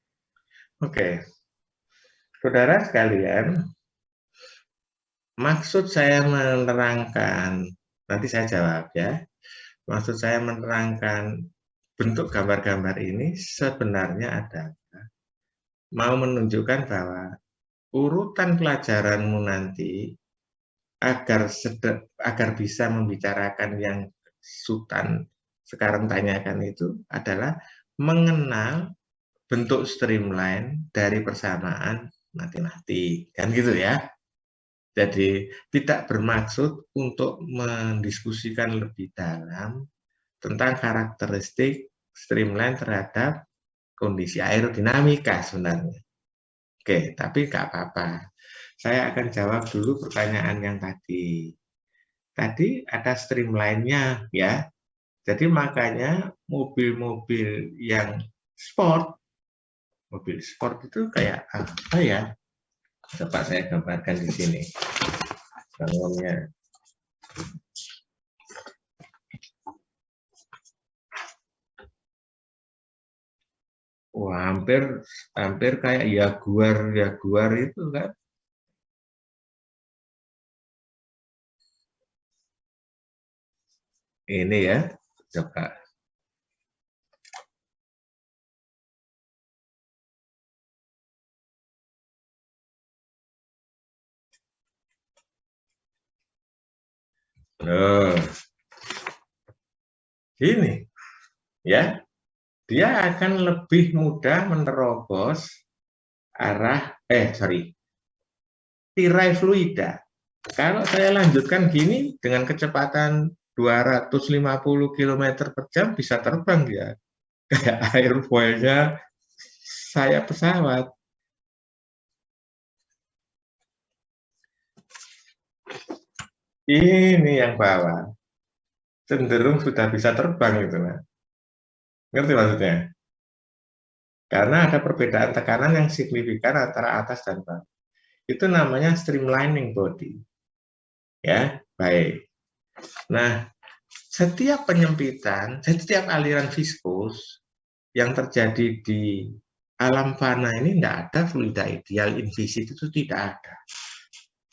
Oke. Saudara sekalian, maksud saya menerangkan, nanti saya jawab ya. Maksud saya menerangkan bentuk gambar-gambar ini sebenarnya adalah mau menunjukkan bahwa urutan pelajaranmu nanti agar bisa membicarakan yang Sultan sekarang tanyakan itu adalah mengenal bentuk streamline dari persamaan matematik, kan gitu ya. Jadi tidak bermaksud untuk mendiskusikan lebih dalam tentang karakteristik streamline terhadap kondisi aerodinamika sebenarnya. Oke, tapi nggak apa-apa. Saya akan jawab dulu pertanyaan yang tadi. Tadi ada streamline-nya ya. Jadi makanya mobil-mobil yang sport, mobil sport itu kayak apa ya? Coba saya gambarkan di sini. Bangunnya. Wah, hampir kayak Jaguar itu kan. Ini ya, coba. Loh, gini ya, dia akan lebih mudah menerobos tirai fluida. Kalau saya lanjutkan gini dengan kecepatan 250 km per jam bisa terbang dia. Kayak airfoilnya saya pesawat. Ini yang bawah. Cenderung sudah bisa terbang gitu. Nah. Ngerti maksudnya? Karena ada perbedaan tekanan yang signifikan antara atas dan bawah. Itu namanya streamlining body. Ya, baik. Nah, setiap penyempitan, setiap aliran viskus yang terjadi di alam fana ini tidak ada fluida ideal invisit, itu tidak ada.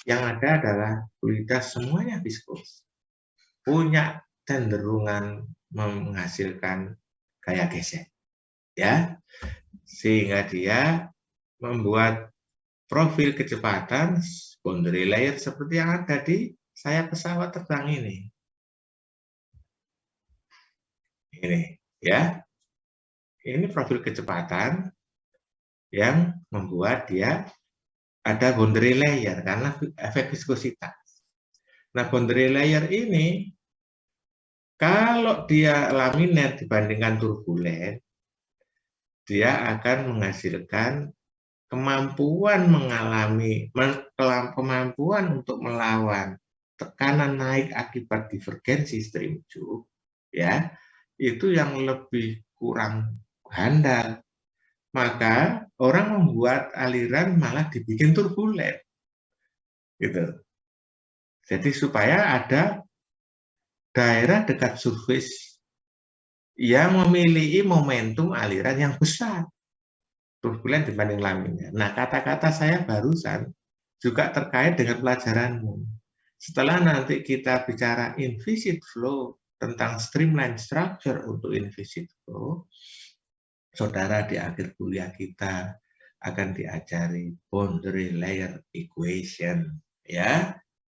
Yang ada adalah fluida semuanya viskus. Punya cenderungan menghasilkan gaya gesek. Ya, sehingga dia membuat profil kecepatan boundary layer seperti yang ada di sayap pesawat terbang ini. Ini ya. Ini profil kecepatan yang membuat dia ada boundary layer karena efek viskositas. Nah, boundary layer ini kalau dia laminer dibandingkan turbulen, dia akan menghasilkan kemampuan untuk melawan tekanan naik akibat divergensi stream tube, ya, itu yang lebih kurang handal. Maka orang membuat aliran malah dibikin turbulen, gitu. Jadi supaya ada daerah dekat surface yang memiliki momentum aliran yang besar, turbulen dibanding laminar. Nah, kata-kata saya barusan juga terkait dengan pelajaranmu. Setelah nanti kita bicara inviscid flow, tentang streamline structure untuk inviscid flow, saudara di akhir kuliah kita akan diajari boundary layer equation, ya,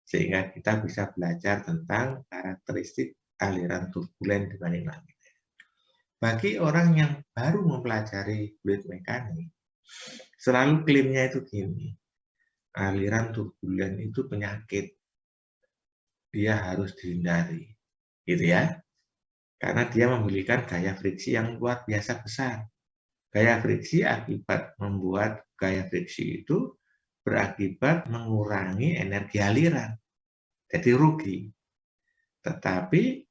sehingga kita bisa belajar tentang karakteristik aliran turbulen dibanding laminar. Bagi orang yang baru mempelajari fluid mekanik, selalu klaimnya itu gini, aliran turbulen itu penyakit, dia harus dihindari, gitu ya, karena dia memiliki gaya friksi yang luar biasa besar. Gaya friksi akibat membuat gaya friksi itu berakibat mengurangi energi aliran, jadi rugi. Tetapi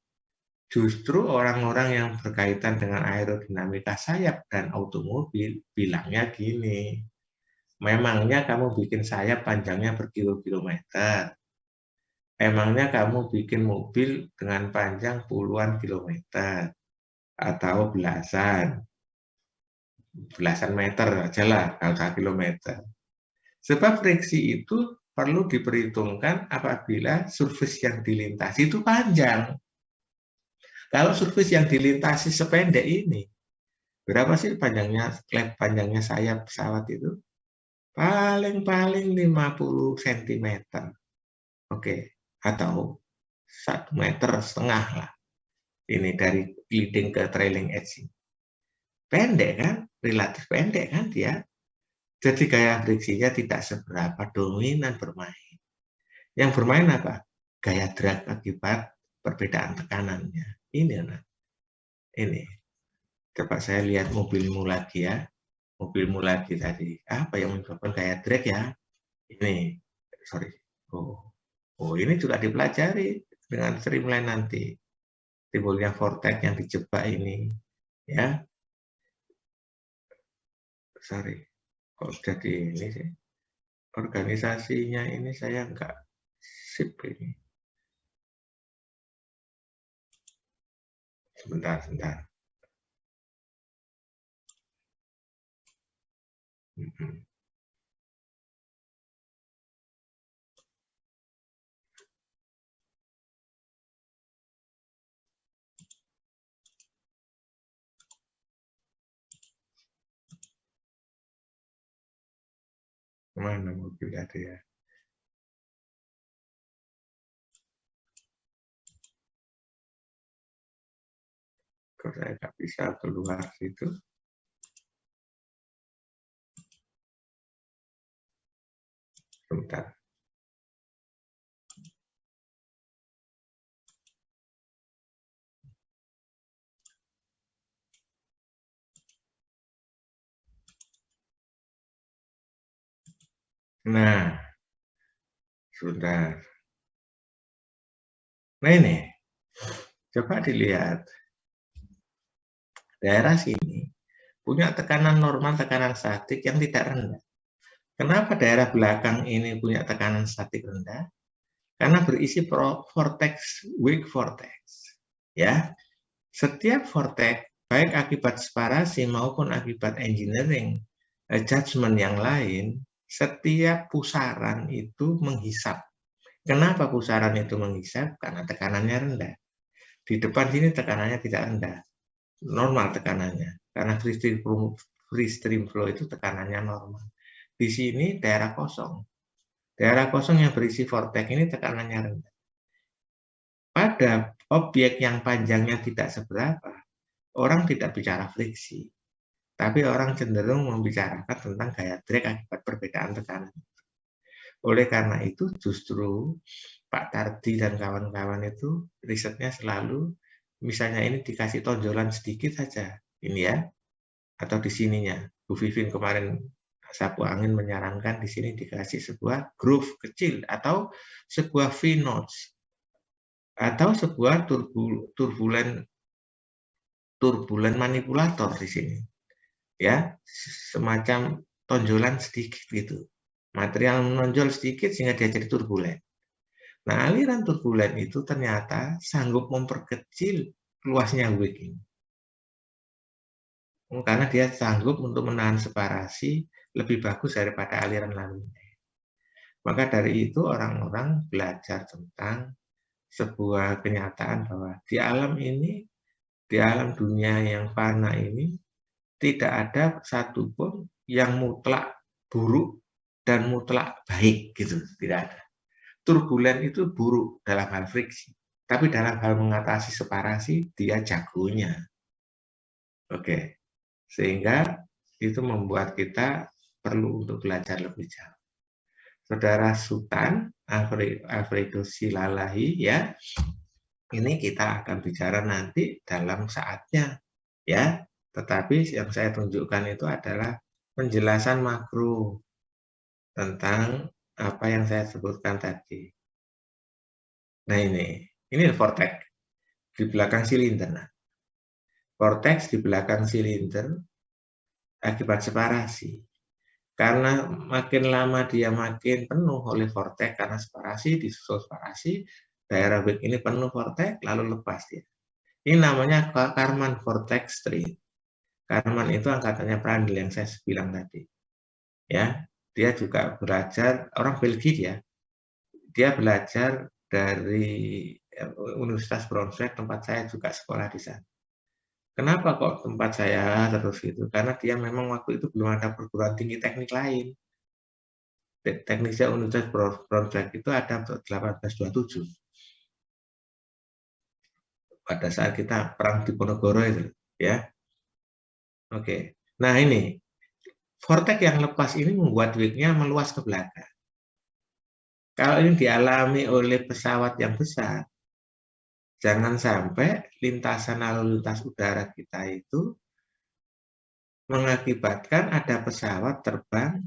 justru orang-orang yang berkaitan dengan aerodinamika sayap dan automobil bilangnya gini, memangnya kamu bikin sayap panjangnya berkilo-kilometer, emangnya kamu bikin mobil dengan panjang puluhan kilometer atau belasan meter aja lah, kalau 1 kilometer. Sebab friksi itu perlu diperhitungkan apabila surface yang dilintasi itu panjang. Kalau surface yang dilintasi sependek ini, berapa sih panjangnya sayap pesawat itu? Paling-paling 50 cm. Oke, atau 1,5 meter lah. Ini dari leading ke trailing edge. Pendek kan? Relatif pendek kan dia. Jadi gaya friksinya tidak seberapa dominan bermain. Yang bermain apa? Gaya drag akibat perbedaan tekanannya. Ini. Coba saya lihat mobilmu lagi ya. Mobilmu lagi tadi. Apa yang menyebabkan gaya drag ya? Ini. Sorry. Oh, ini juga dipelajari dengan streamline nanti. Timbulnya vortex yang dijebak ini. Ya. Sorry. Kok jadi ini sih? Organisasinya ini saya enggak sip ini. Sebentar. Mm-mm. Mana mobil ada ya? Kok saya nggak bisa keluar situ? Sebentar. Nah, sudah. Nah ini, coba dilihat. Daerah sini punya tekanan normal, tekanan statik yang tidak rendah. Kenapa daerah belakang ini punya tekanan statik rendah? Karena berisi vortex, weak vortex. Ya, setiap vortex, baik akibat separasi maupun akibat engineering judgment yang lain, setiap pusaran itu menghisap. Kenapa pusaran itu menghisap? Karena tekanannya rendah. Di depan sini tekanannya tidak rendah, normal tekanannya. Karena free stream flow itu tekanannya normal. Di sini daerah kosong. Daerah kosong yang berisi vortex ini tekanannya rendah. Pada objek yang panjangnya tidak seberapa, orang tidak bicara friksi. Tapi orang cenderung membicarakan tentang gaya drag akibat perbedaan tekanan. Oleh karena itu justru Pak Tardi dan kawan-kawan itu risetnya selalu, misalnya ini dikasih tonjolan sedikit saja, ini ya, atau di sininya. Bu Vivin kemarin sapu angin menyarankan di sini dikasih sebuah groove kecil atau sebuah V-notch atau sebuah turbulen manipulator di sini. Ya, semacam tonjolan sedikit gitu. Material menonjol sedikit sehingga dia jadi turbulen. Nah, aliran turbulen itu ternyata sanggup memperkecil luasnya wake ini. Karena dia sanggup untuk menahan separasi lebih bagus daripada aliran laminar. Maka dari itu orang-orang belajar tentang sebuah kenyataan bahwa di alam ini, di alam dunia yang fana ini, tidak ada satupun yang mutlak buruk dan mutlak baik gitu, tidak ada. Turbulen itu buruk dalam hal friksi, tapi dalam hal mengatasi separasi dia jagonya. Oke, sehingga itu membuat kita perlu untuk belajar lebih jauh. Saudara Sultan Alfredo Silalahi, ya, ini kita akan bicara nanti dalam saatnya, ya. Tetapi yang saya tunjukkan itu adalah penjelasan makro tentang apa yang saya sebutkan tadi. Nah ini vortex di belakang silinder. Nah, vortex di belakang silinder akibat separasi. Karena makin lama dia makin penuh oleh vortex karena separasi, disusul separasi, daerah wake ini penuh vortex, lalu lepas dia. Ini namanya Kármán vortex street. Kármán itu angkatannya Prandtl yang saya bilang tadi. Ya, dia juga belajar, orang Belgia dia belajar dari Universitas Braunschweig, tempat saya juga sekolah di sana. Kenapa kok tempat saya terus itu? Karena dia memang waktu itu belum ada perguruan tinggi teknik lain. Teknisnya Universitas Braunschweig itu ada 1827. Pada saat kita perang di Ponorogo itu, ya. Oke. Nah ini, vortex yang lepas ini membuat wake-nya meluas ke belakang. Kalau ini dialami oleh pesawat yang besar, jangan sampai lintasan lalu lintas udara kita itu mengakibatkan ada pesawat terbang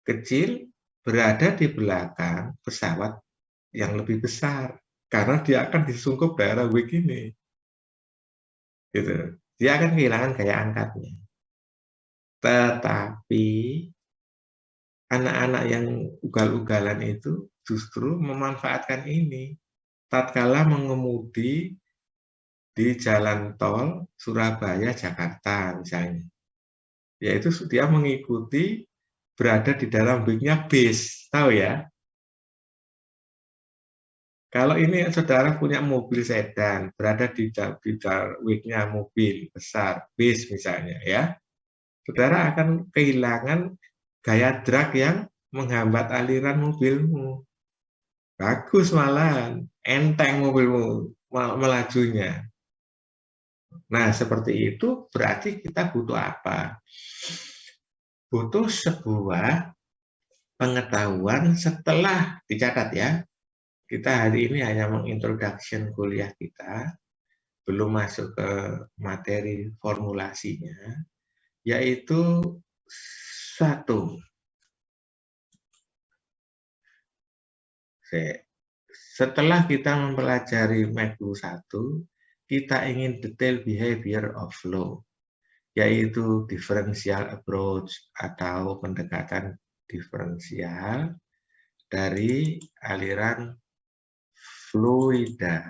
kecil berada di belakang pesawat yang lebih besar karena dia akan disungkup daerah wake ini. Gitu. Dia akan kehilangan gaya angkatnya. Tetapi anak-anak yang ugal-ugalan itu justru memanfaatkan ini. Tatkala mengemudi di jalan tol Surabaya Jakarta misalnya. Yaitu dia mengikuti berada di dalam wake-nya base. Tahu ya? Kalau ini saudara punya mobil sedan, berada di wake-nya mobil besar, base misalnya ya, saudara akan kehilangan gaya drag yang menghambat aliran mobilmu. Bagus malahan, enteng mobilmu melajunya. Nah, seperti itu berarti kita butuh apa? Butuh sebuah pengetahuan setelah dicatat ya. Kita hari ini hanya mengintroduction kuliah kita, belum masuk ke materi formulasinya, yaitu satu, setelah kita mempelajari MECU 1, kita ingin detail behavior of flow, yaitu differential approach atau pendekatan diferensial dari aliran fluida.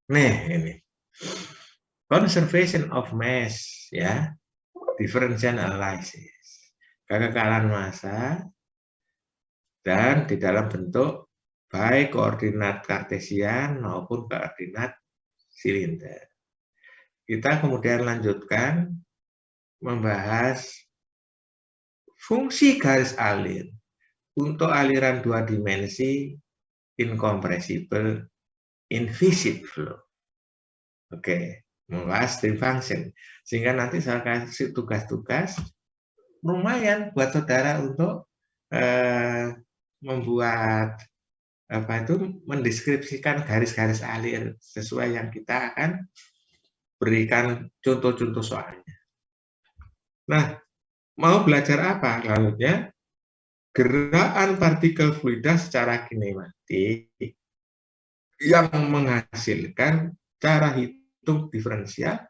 Nih ini conservation of mass ya, differential analysis, kekekalan massa dan di dalam bentuk baik koordinat kartesian maupun koordinat silinder. Kita kemudian lanjutkan membahas fungsi garis alir untuk aliran 2 dimensi incompressible inviscid flow. Oke, membahas stream function. Sehingga nanti saya kasih tugas-tugas lumayan buat saudara untuk membuat mendeskripsikan garis-garis alir sesuai yang kita akan berikan contoh-contoh soalnya. Nah, mau belajar apa? Lalunya, gerakan partikel fluida secara kinematik yang menghasilkan cara hitung diferensial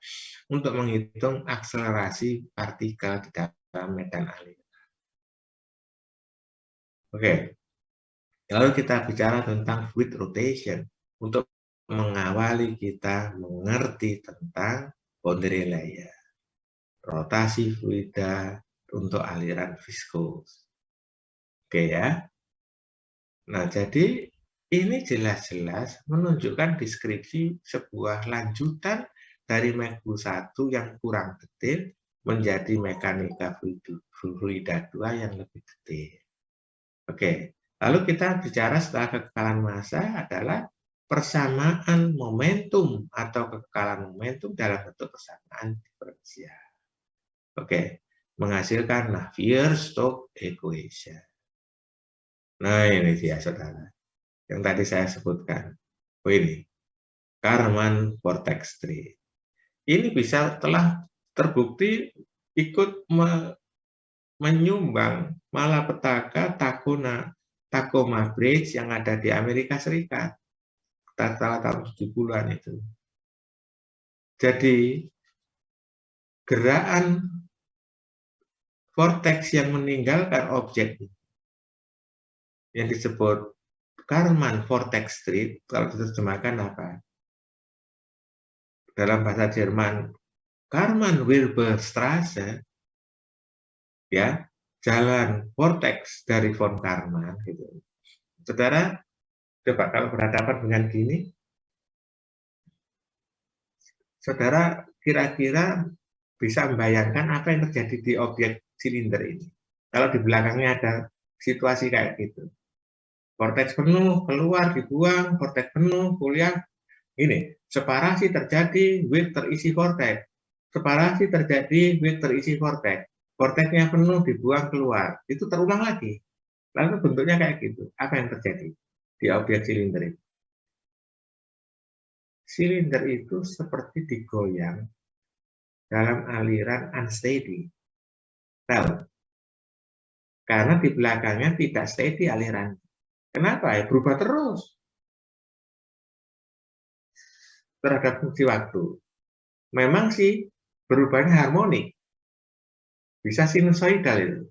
untuk menghitung akselerasi partikel di dalam medan aliran. Oke, lalu kita bicara tentang fluid rotation untuk mengawali kita mengerti tentang boundary layer, rotasi fluida untuk aliran viskos. Oke ya. Nah, jadi ini jelas-jelas menunjukkan deskripsi sebuah lanjutan dari MECU 1 yang kurang detail menjadi mekanika fluida 2 yang lebih detail. Oke, lalu kita bicara setelah kekekalan massa adalah persamaan momentum atau kekekalan momentum dalam bentuk persamaan diferensial. Oke, menghasilkan Navier-Stokes equation. Nah, ini dia saudara, yang tadi saya sebutkan. Oh ini, Karman vortex tree. Ini bisa telah terbukti ikut menyumbang malapetaka Tacoma Bridge yang ada di Amerika Serikat tahun 70-an itu. Jadi gerakan vortex yang meninggalkan objek yang disebut Karman vortex tree, kalau diterjemahkan apa? Dalam bahasa Jerman, Karman-Wilhelmstraße, ya, jalan vortex dari von Karman gitu. Saudara, coba kalau berhadapan dengan gini, saudara kira-kira bisa membayangkan apa yang terjadi di objek silinder ini. Kalau di belakangnya ada situasi kayak gitu. Vortex penuh, keluar, dibuang, vortex penuh, kuliah. Ini, separasi terjadi, wave terisi vortex. Separasi terjadi, wave terisi vortex. Vortexnya penuh, dibuang keluar. Itu terulang lagi. Lalu bentuknya kayak gitu. Apa yang terjadi di objek silinder itu? Silinder itu seperti digoyang dalam aliran unsteady. Tahu? Karena di belakangnya tidak steady aliran. Kenapa? Ya, berubah terus terhadap fungsi waktu. Memang sih berubahnya harmonik, bisa sinusoidal itu,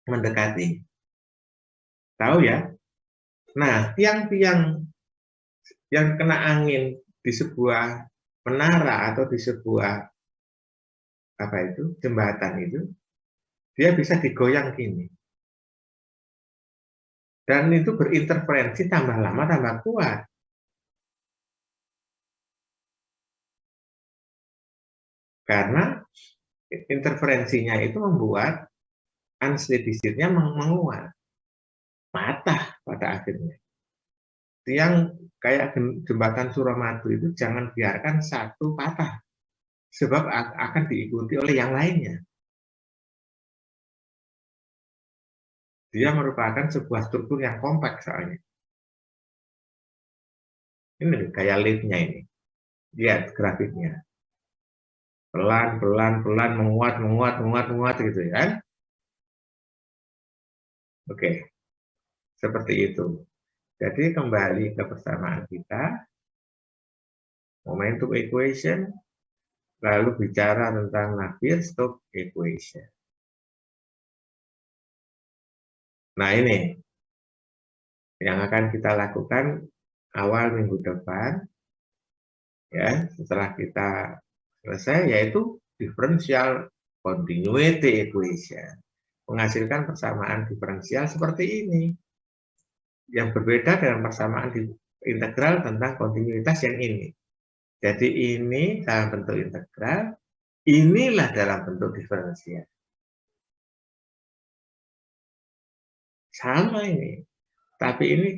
mendekati. Tahu ya? Nah, tiang-tiang yang kena angin di sebuah menara atau di sebuah jembatan itu, dia bisa digoyang gini. Dan itu berinterferensi tambah lama tambah kuat. Karena interferensinya itu membuat unsteady-state-nya menguat, patah pada akhirnya. Tiang kayak jembatan Suramadu itu jangan biarkan satu patah, sebab akan diikuti oleh yang lainnya. Dia merupakan sebuah struktur yang kompleks soalnya. Ini kayak lift-nya ini. Lihat grafiknya. Pelan, menguat gitu ya kan. Oke, seperti itu. Jadi kembali ke persamaan kita, momentum equation, lalu bicara tentang Navier-Stokes equation. Nah ini yang akan kita lakukan awal minggu depan, ya setelah kita selesai, yaitu differential continuity equation, menghasilkan persamaan diferensial seperti ini, yang berbeda dengan persamaan integral tentang kontinuitas yang ini. Jadi ini dalam bentuk integral, inilah dalam bentuk diferensial. Sama ini, tapi ini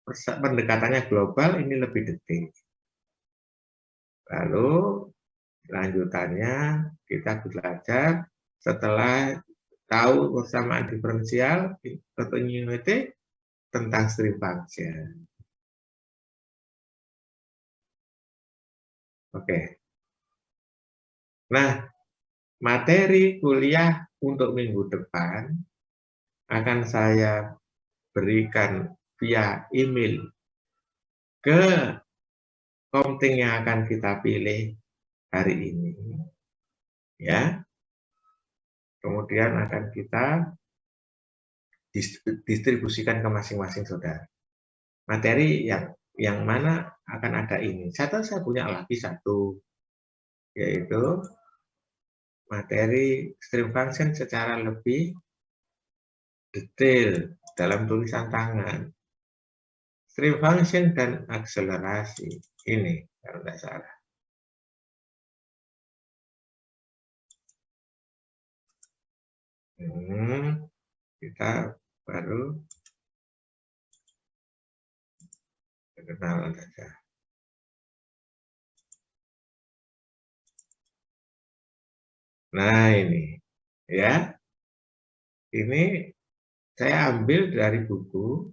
pendekatannya global, ini lebih detail. Lalu lanjutannya kita belajar setelah tahu persamaan diferensial continuity tentang stream function. Oke. Nah, materi kuliah untuk minggu depan akan saya berikan via email ke komting yang akan kita pilih hari ini. Ya. Kemudian akan kita distribusikan ke masing-masing saudara. Materi yang mana akan ada ini. Saya punya lagi satu, yaitu materi stream function secara lebih detail dalam tulisan tangan. Stream function dan akselerasi. Ini, kalau tidak salah. Kita baru kenalan saja. Nah ini, ya, ini saya ambil dari buku,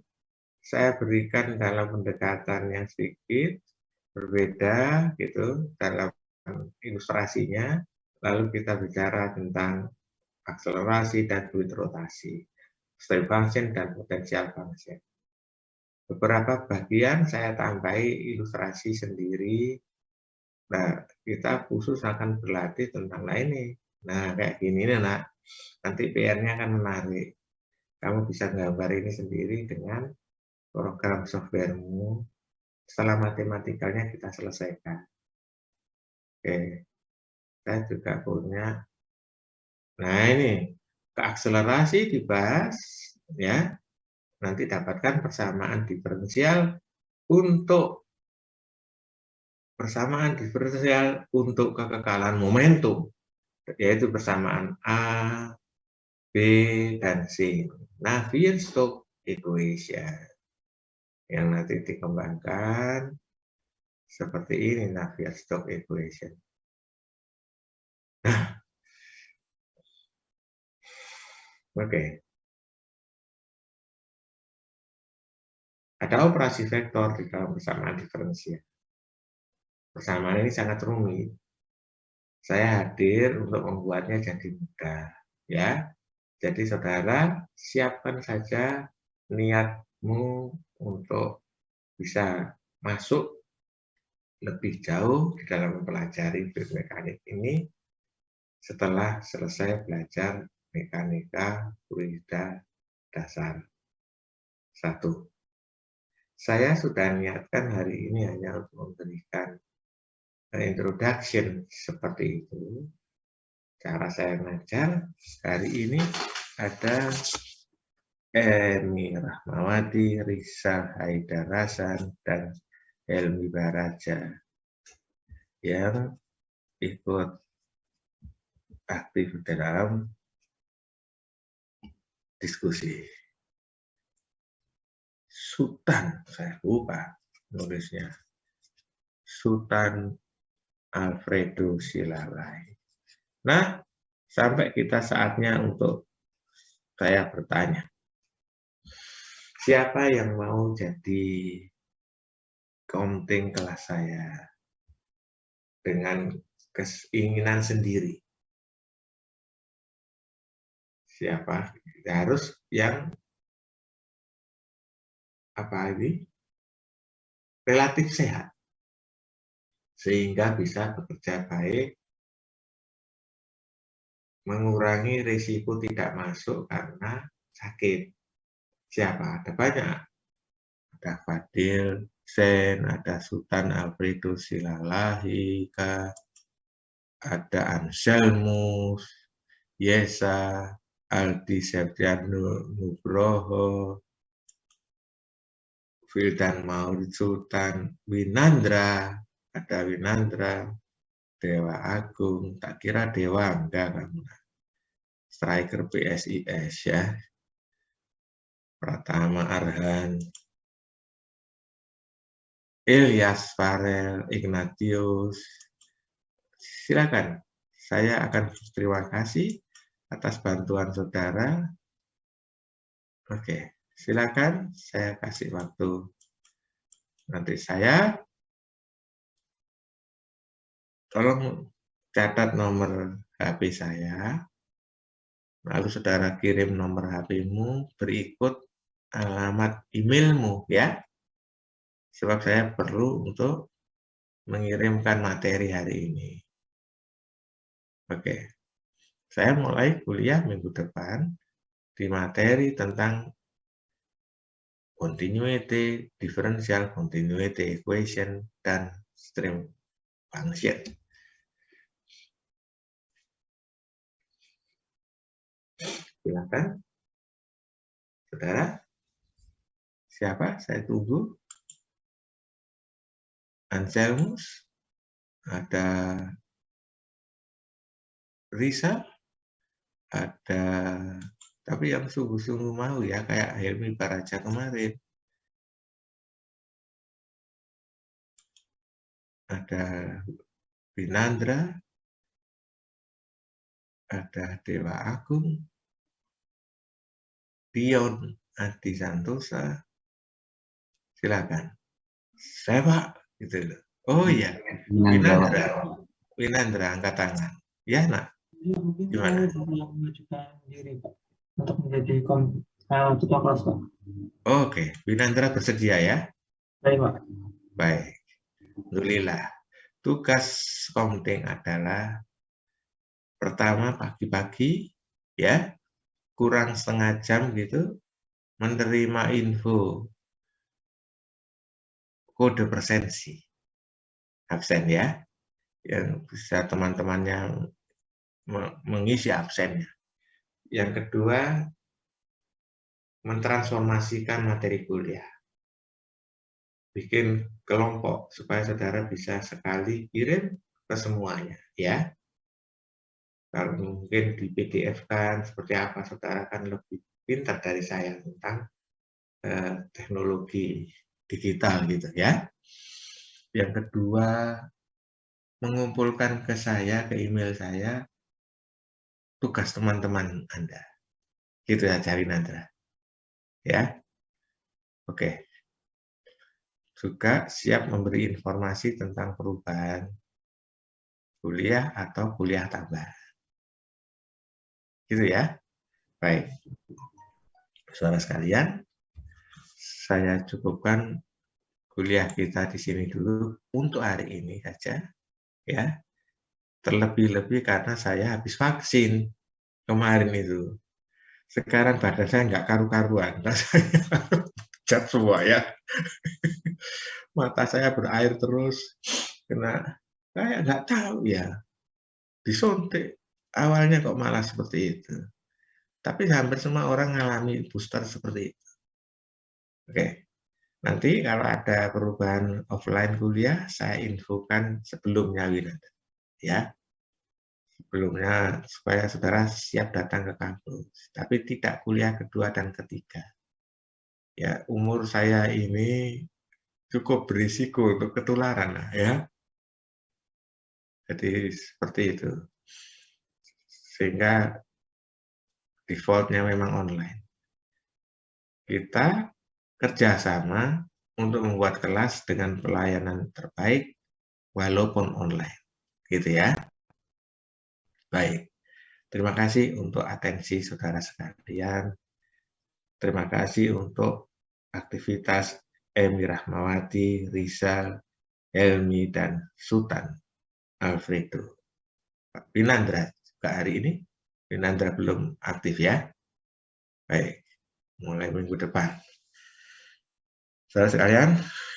saya berikan dalam pendekatan yang sedikit berbeda gitu dalam ilustrasinya, lalu kita bicara tentang akselerasi dan fluid rotasi, stream function dan potential function. Beberapa bagian saya tambahi ilustrasi sendiri. Nah, kita khusus akan berlatih tentang ini. Nah, kayak gini nih, nak. Nanti PR-nya akan menarik. Kamu bisa gambar ini sendiri dengan program softwaremu. Setelah matematikalnya kita selesaikan. Oke. Saya juga punya. Nah, ini keakselerasi dibahas, ya. Nanti dapatkan persamaan diferensial untuk kekekalan momentum, yaitu persamaan A, B, dan C. Navier-Stokes equation yang nanti dikembangkan seperti ini, Navier-Stokes equation. Nah, oke. Ada operasi vektor di dalam persamaan diferensial. Persamaan ini sangat rumit. Saya hadir untuk membuatnya jadi mudah. ya. Jadi saudara siapkan saja niatmu untuk bisa masuk lebih jauh di dalam mempelajari biomekanik ini setelah selesai belajar mekanika fluida dasar 1. Saya sudah niatkan hari ini hanya untuk memberikan introduction seperti itu. Cara saya mengajar hari ini ada Emi Rahmawati, Risa Haidar Hasan, dan Helmi Baraja yang ikut aktif dalam diskusi. Sultan, saya lupa nulisnya. Sultan Alfredo Silalai. Nah, sampai kita saatnya untuk saya bertanya. Siapa yang mau jadi counting kelas saya dengan keinginan sendiri? Siapa? Harus yang relatif sehat, sehingga bisa bekerja baik, mengurangi risiko tidak masuk karena sakit. Siapa? Ada banyak. Ada Fadil Sen, ada Sultan Alfredo Silalahi, ada Anselmus, Yesa, Aldi Septiano Nugroho, Wildan Maulid Sultan, Winandra, ada Winandra, Dewa Agung, tak kira Dewa enggak kamu. Striker PSIS ya. Pratama Arhan, Ilyas Farel, Ignatius. Silakan, saya akan berterima kasih atas bantuan saudara. Oke, silakan saya kasih waktu. Nanti saya tolong catat nomor HP saya. Lalu saudara kirim nomor HP-mu berikut alamat emailmu ya. Sebab saya perlu untuk mengirimkan materi hari ini. Oke. Saya mulai kuliah minggu depan di materi tentang continuity, differential continuity equation, dan stream function. Silakan. Saudara, siapa? Saya tunggu. Anselmus, ada Risa, ada, tapi yang sungguh-sungguh mau ya, kayak Helmi Baraja kemarin. Ada Winandra, ada Dewa Agung, Dion Adi Santosa. Silakan. Saya Pak, gitu loh. Oh iya, Winandra angkat tangan. Ya nak. Gimana? Mengajukan diri Pak untuk menjadi ketua kelas Pak. Oke, Winandra bersedia ya? Baik Pak. Baik. Alhamdulillah. Tugas counting adalah pertama pagi-pagi ya, kurang setengah jam gitu, menerima info kode presensi absen ya, yang bisa teman-teman yang mengisi absennya. Yang kedua, mentransformasikan materi kuliah. Bikin kelompok supaya saudara bisa sekali kirim ke semuanya ya. Kalau mungkin di PDF kan seperti apa, saudara kan lebih pintar dari saya tentang teknologi digital gitu ya. Yang kedua, mengumpulkan ke saya, ke email saya, tugas teman-teman Anda. Gitu ya, cari Nandra. Ya. Oke. Juga siap memberi informasi tentang perubahan kuliah atau kuliah tambahan. Gitu ya. Baik. Saudara sekalian, saya cukupkan kuliah kita di sini dulu untuk hari ini saja, ya. Terlebih-lebih karena saya habis vaksin kemarin itu. Sekarang badan saya nggak karu-karuan, rasanya pucat semua ya. Mata saya berair terus, kena kayak nggak tahu ya, disuntik. Awalnya kok malah seperti itu. Tapi hampir semua orang mengalami booster seperti itu. Oke. Nanti kalau ada perubahan offline kuliah, saya infokan sebelumnya Winanda. Ya, sebelumnya supaya saudara siap datang ke kampus. Tapi tidak kuliah kedua dan ketiga. Ya, umur saya ini cukup berisiko untuk ketularan, ya. Jadi seperti itu. Sehingga defaultnya memang online. Kita kerjasama untuk membuat kelas dengan pelayanan terbaik walaupun online, gitu ya. Baik, terima kasih untuk atensi saudara sekalian. Terima kasih untuk aktivitas Emi Rahmawati, Rizal, Helmi, dan Sultan Alfredo. Pak Pinandra juga hari ini. Pinandra belum aktif ya. Baik, mulai minggu depan. Saudara sekalian,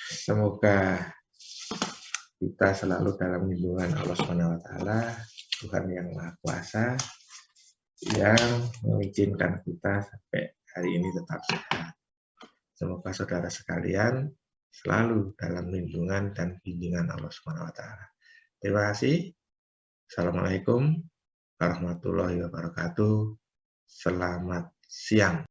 semoga kita selalu dalam lindungan Allah SWT, Tuhan yang Maha Kuasa, yang mengizinkan kita sampai hari ini tetap sehat. Semoga saudara sekalian selalu dalam lindungan dan bimbingan Allah SWT. Terima kasih. Assalamualaikum warahmatullahi wabarakatuh. Selamat siang.